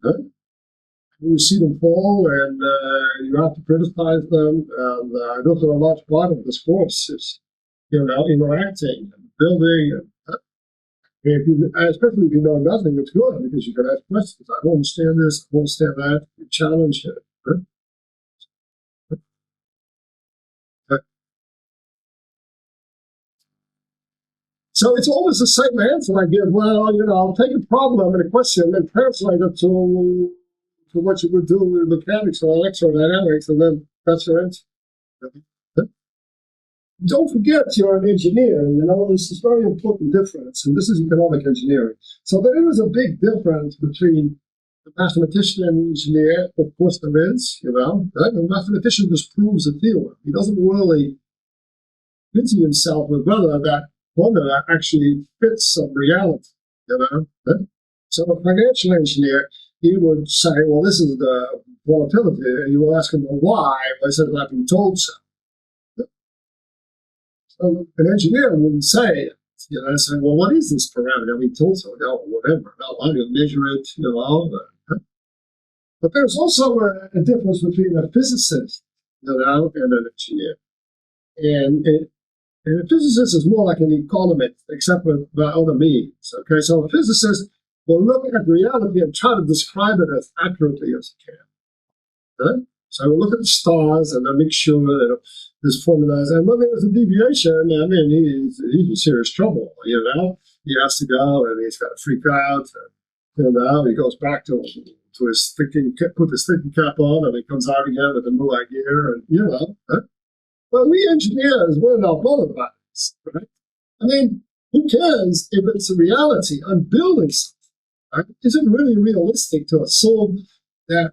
You see them fall, and you have to criticize them. And those are a large part of this course is, interacting and building. And especially if you know nothing, it's good because you can ask questions. I don't understand this. I don't understand that. You challenge it. So it's always the same answer I give. Well, I'll take a problem and a question and translate it to what you would do in mechanics or electrodynamics, and then that's your answer. Don't forget you're an engineer, this is a very important difference, and this is economic engineering. So there is a big difference between the mathematician and engineer. Of course there is, The mathematician just proves a theorem. He doesn't really busy himself with whether that formula actually fits some reality, So a financial engineer, he would say, well, this is the volatility, and you will ask him, well, why? Well, he says, I've been told so. So an engineer wouldn't say, say, well, what is this parameter? I've been told so, whatever. No, I'm going to measure it, But there's also a difference between a physicist, and an engineer. And a physicist is more like an economist, except by other means. Okay, so a physicist will look at reality and try to describe it as accurately as he can. So we'll look at the stars and then make sure that there's formulas. And when there's a deviation, he's in serious trouble. He has to go and he's got to freak out. And, he goes back to his thinking, put his thinking cap on, and he comes out again with a new idea. And But we engineers, we're not bothered about this, right? Who cares if it's a reality? I'm building something. Right? Is it really realistic to assume that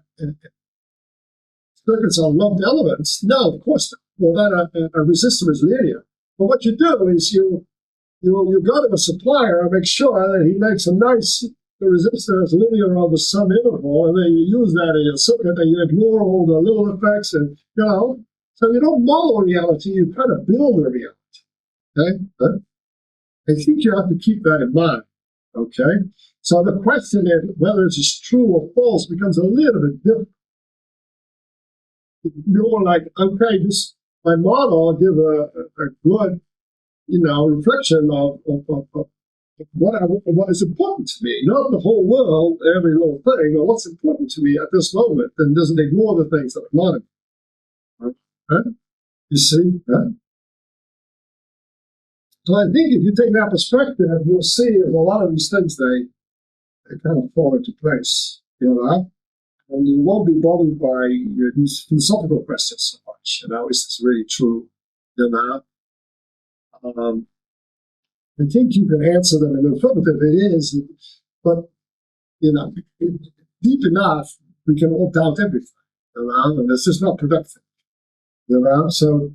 circuits are lumped elements? No, of course not. Well, then a resistor is linear. But what you do is you go to a supplier and make sure that he makes a nice resistor as linear over some interval, and then you use that in your circuit, and you ignore all the little effects, and so you don't model reality, you try to build a reality. Okay, I think you have to keep that in mind. Okay, so the question is whether it's true or false becomes a little bit different. You're like, okay, my model will give a good, reflection of what is important to me, not the whole world, every little thing, but what's important to me at this moment, and doesn't ignore the things that are not important. Right? You see? Right? So I think if you take that perspective, you'll see a lot of these things, they kind of fall into place, and you won't be bothered by these philosophical questions so much, is this really true, I think you can answer them in the affirmative. It is, but deep enough, we can all doubt everything, and it's just not productive, So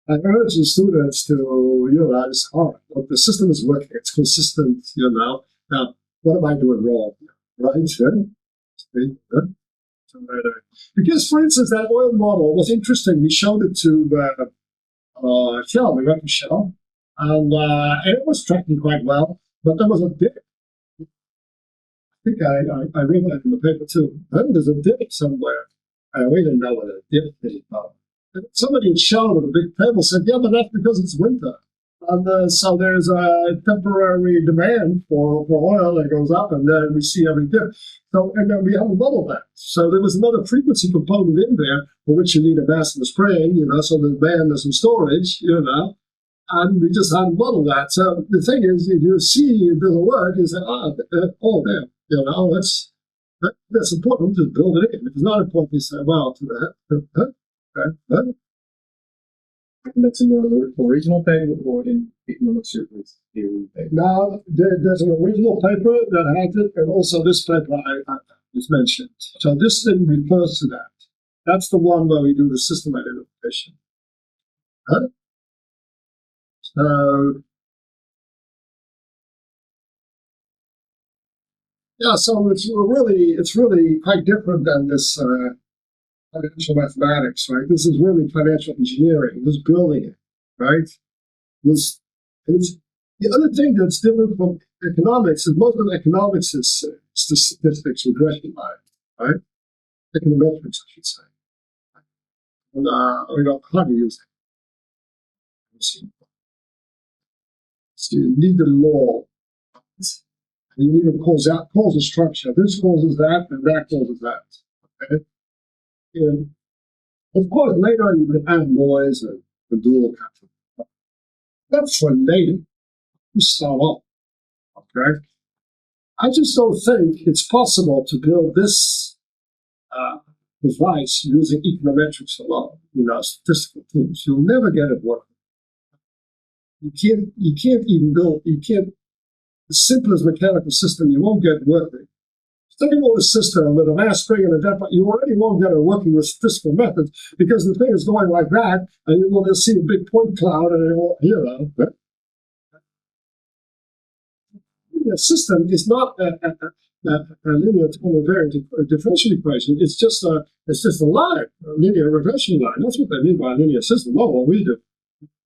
I urge the students to realize, look, the system is working; it's consistent, Now, what am I doing wrong? Right? Because, for instance, that oil model was interesting. We showed it to Shell. We went to Shell. And it was tracking quite well, but there was a dip. I think I read that in the paper too. There's a dip somewhere. We didn't know what a dip is. Somebody in Shell with a big table said, yeah, but that's because it's winter. And so there's a temporary demand for oil that goes up, and then we see every dip. So, and then we haven't modeled that. So there was another frequency component in there for which you need a massive spring, so the demand has some storage, and we just hadn't modeled that. So the thing is, if you see it doesn't work, you say, damn, that's important to build it in. If it's not important, you say, well, to that. That's in the original paper or in economic circuits theory paper? Now, there's an original paper that has it, and also this paper I just mentioned. So this thing refers to that. That's the one where we do the system identification. So it's really quite different than this financial mathematics, right? This is really financial engineering. This is building it, right? It's the other thing that's different from economics is most of economics is statistics, regression line, right? Econometrics, I should say. And how to use it. So you need the law. You need a causal structure. This causes that, and that causes that. Okay? And of course, later you can add noise and do all kinds of stuff. That's for later. You start off. Okay? I just don't think it's possible to build this device using econometrics alone, statistical tools. You'll never get it working. You can't even build, the simplest mechanical system you won't get working. Think about a system with a mass spring and a depth, you already won't get it working with statistical methods because the thing is going like that, and you will see a big point cloud, and it will, The system is not a linear covariant differential equation. It's just a line, a linear regression line. That's what they mean by a linear system, not what we do.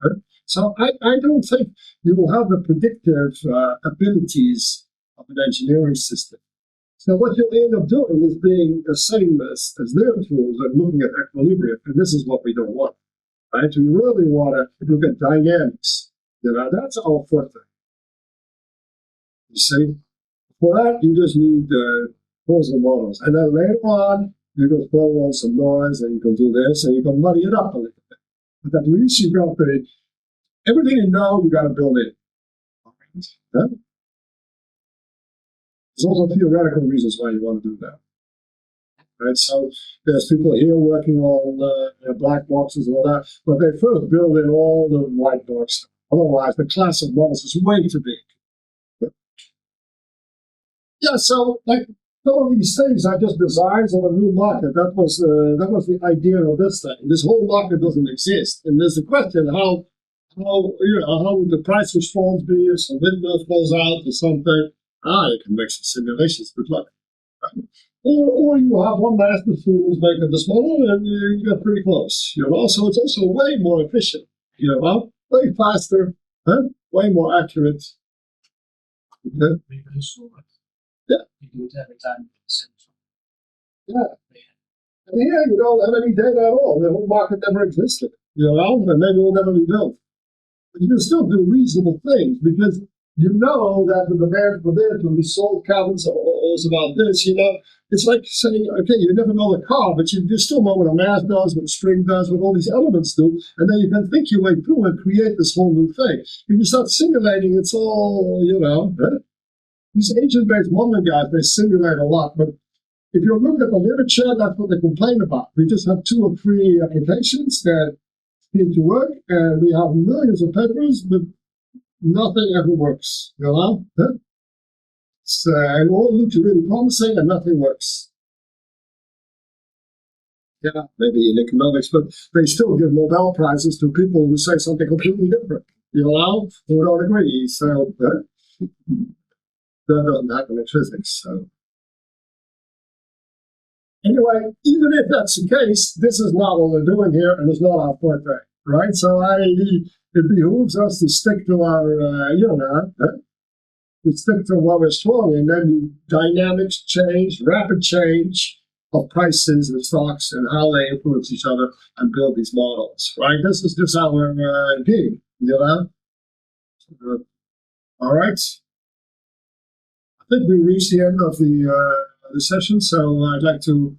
Right? So I don't think you will have the predictive abilities of an engineering system. So what you'll end up doing is being the same as their tools and looking at equilibrium, and this is what we don't want. Right? We really want to look at dynamics. That's our forte. You see? For that, you just need causal models. And then later on, you can throw on some noise, and you can do this, and you can muddy it up a little bit. But at least you got everything you know, you got to build it. Yeah? There's also theoretical reasons why you want to do that. Right? So there's people here working on black boxes and all that, but they first build in all the white box. Otherwise, the class of models is way too big. Yeah, so like some of these things are just designs of a new market. That was the idea of this thing. This whole market doesn't exist, and there's a question: how how the price response be if some windmill falls out or something. You can make some simulations with luck. Or you have one master who's making this model and you get pretty close. So it's also way more efficient. Way faster, way more accurate. Okay? We can install it. Yeah. You do it every time. Yeah. And here you don't have any data at all. The whole market never existed. And maybe will never be built. But you can still do reasonable things because you know that the demand for this when we sold cabins is about this, It's like saying, okay, you never know the car, but you still know what a mass does, what a string does, what all these elements do, and then you can think your way through and create this whole new thing. If you start simulating, it's all, These agent-based modeling guys, they simulate a lot, but if you look at the literature, that's what they complain about. We just have 2 or 3 applications that seem to work, and we have millions of papers, but nothing ever works, So it all looks really promising and nothing works. Yeah, maybe in economics, but they still give Nobel Prizes to people who say something completely different, who don't agree. So that doesn't happen in physics. So anyway, even if that's the case, this is not what we're doing here, and it's not our forte, right? So it behooves us to stick to our, to stick to what we're strong in. Then dynamics change, rapid change of prices and stocks and how they influence each other and build these models, right? This is just our game, all right. I think we reached the end of the session, so I'd like to.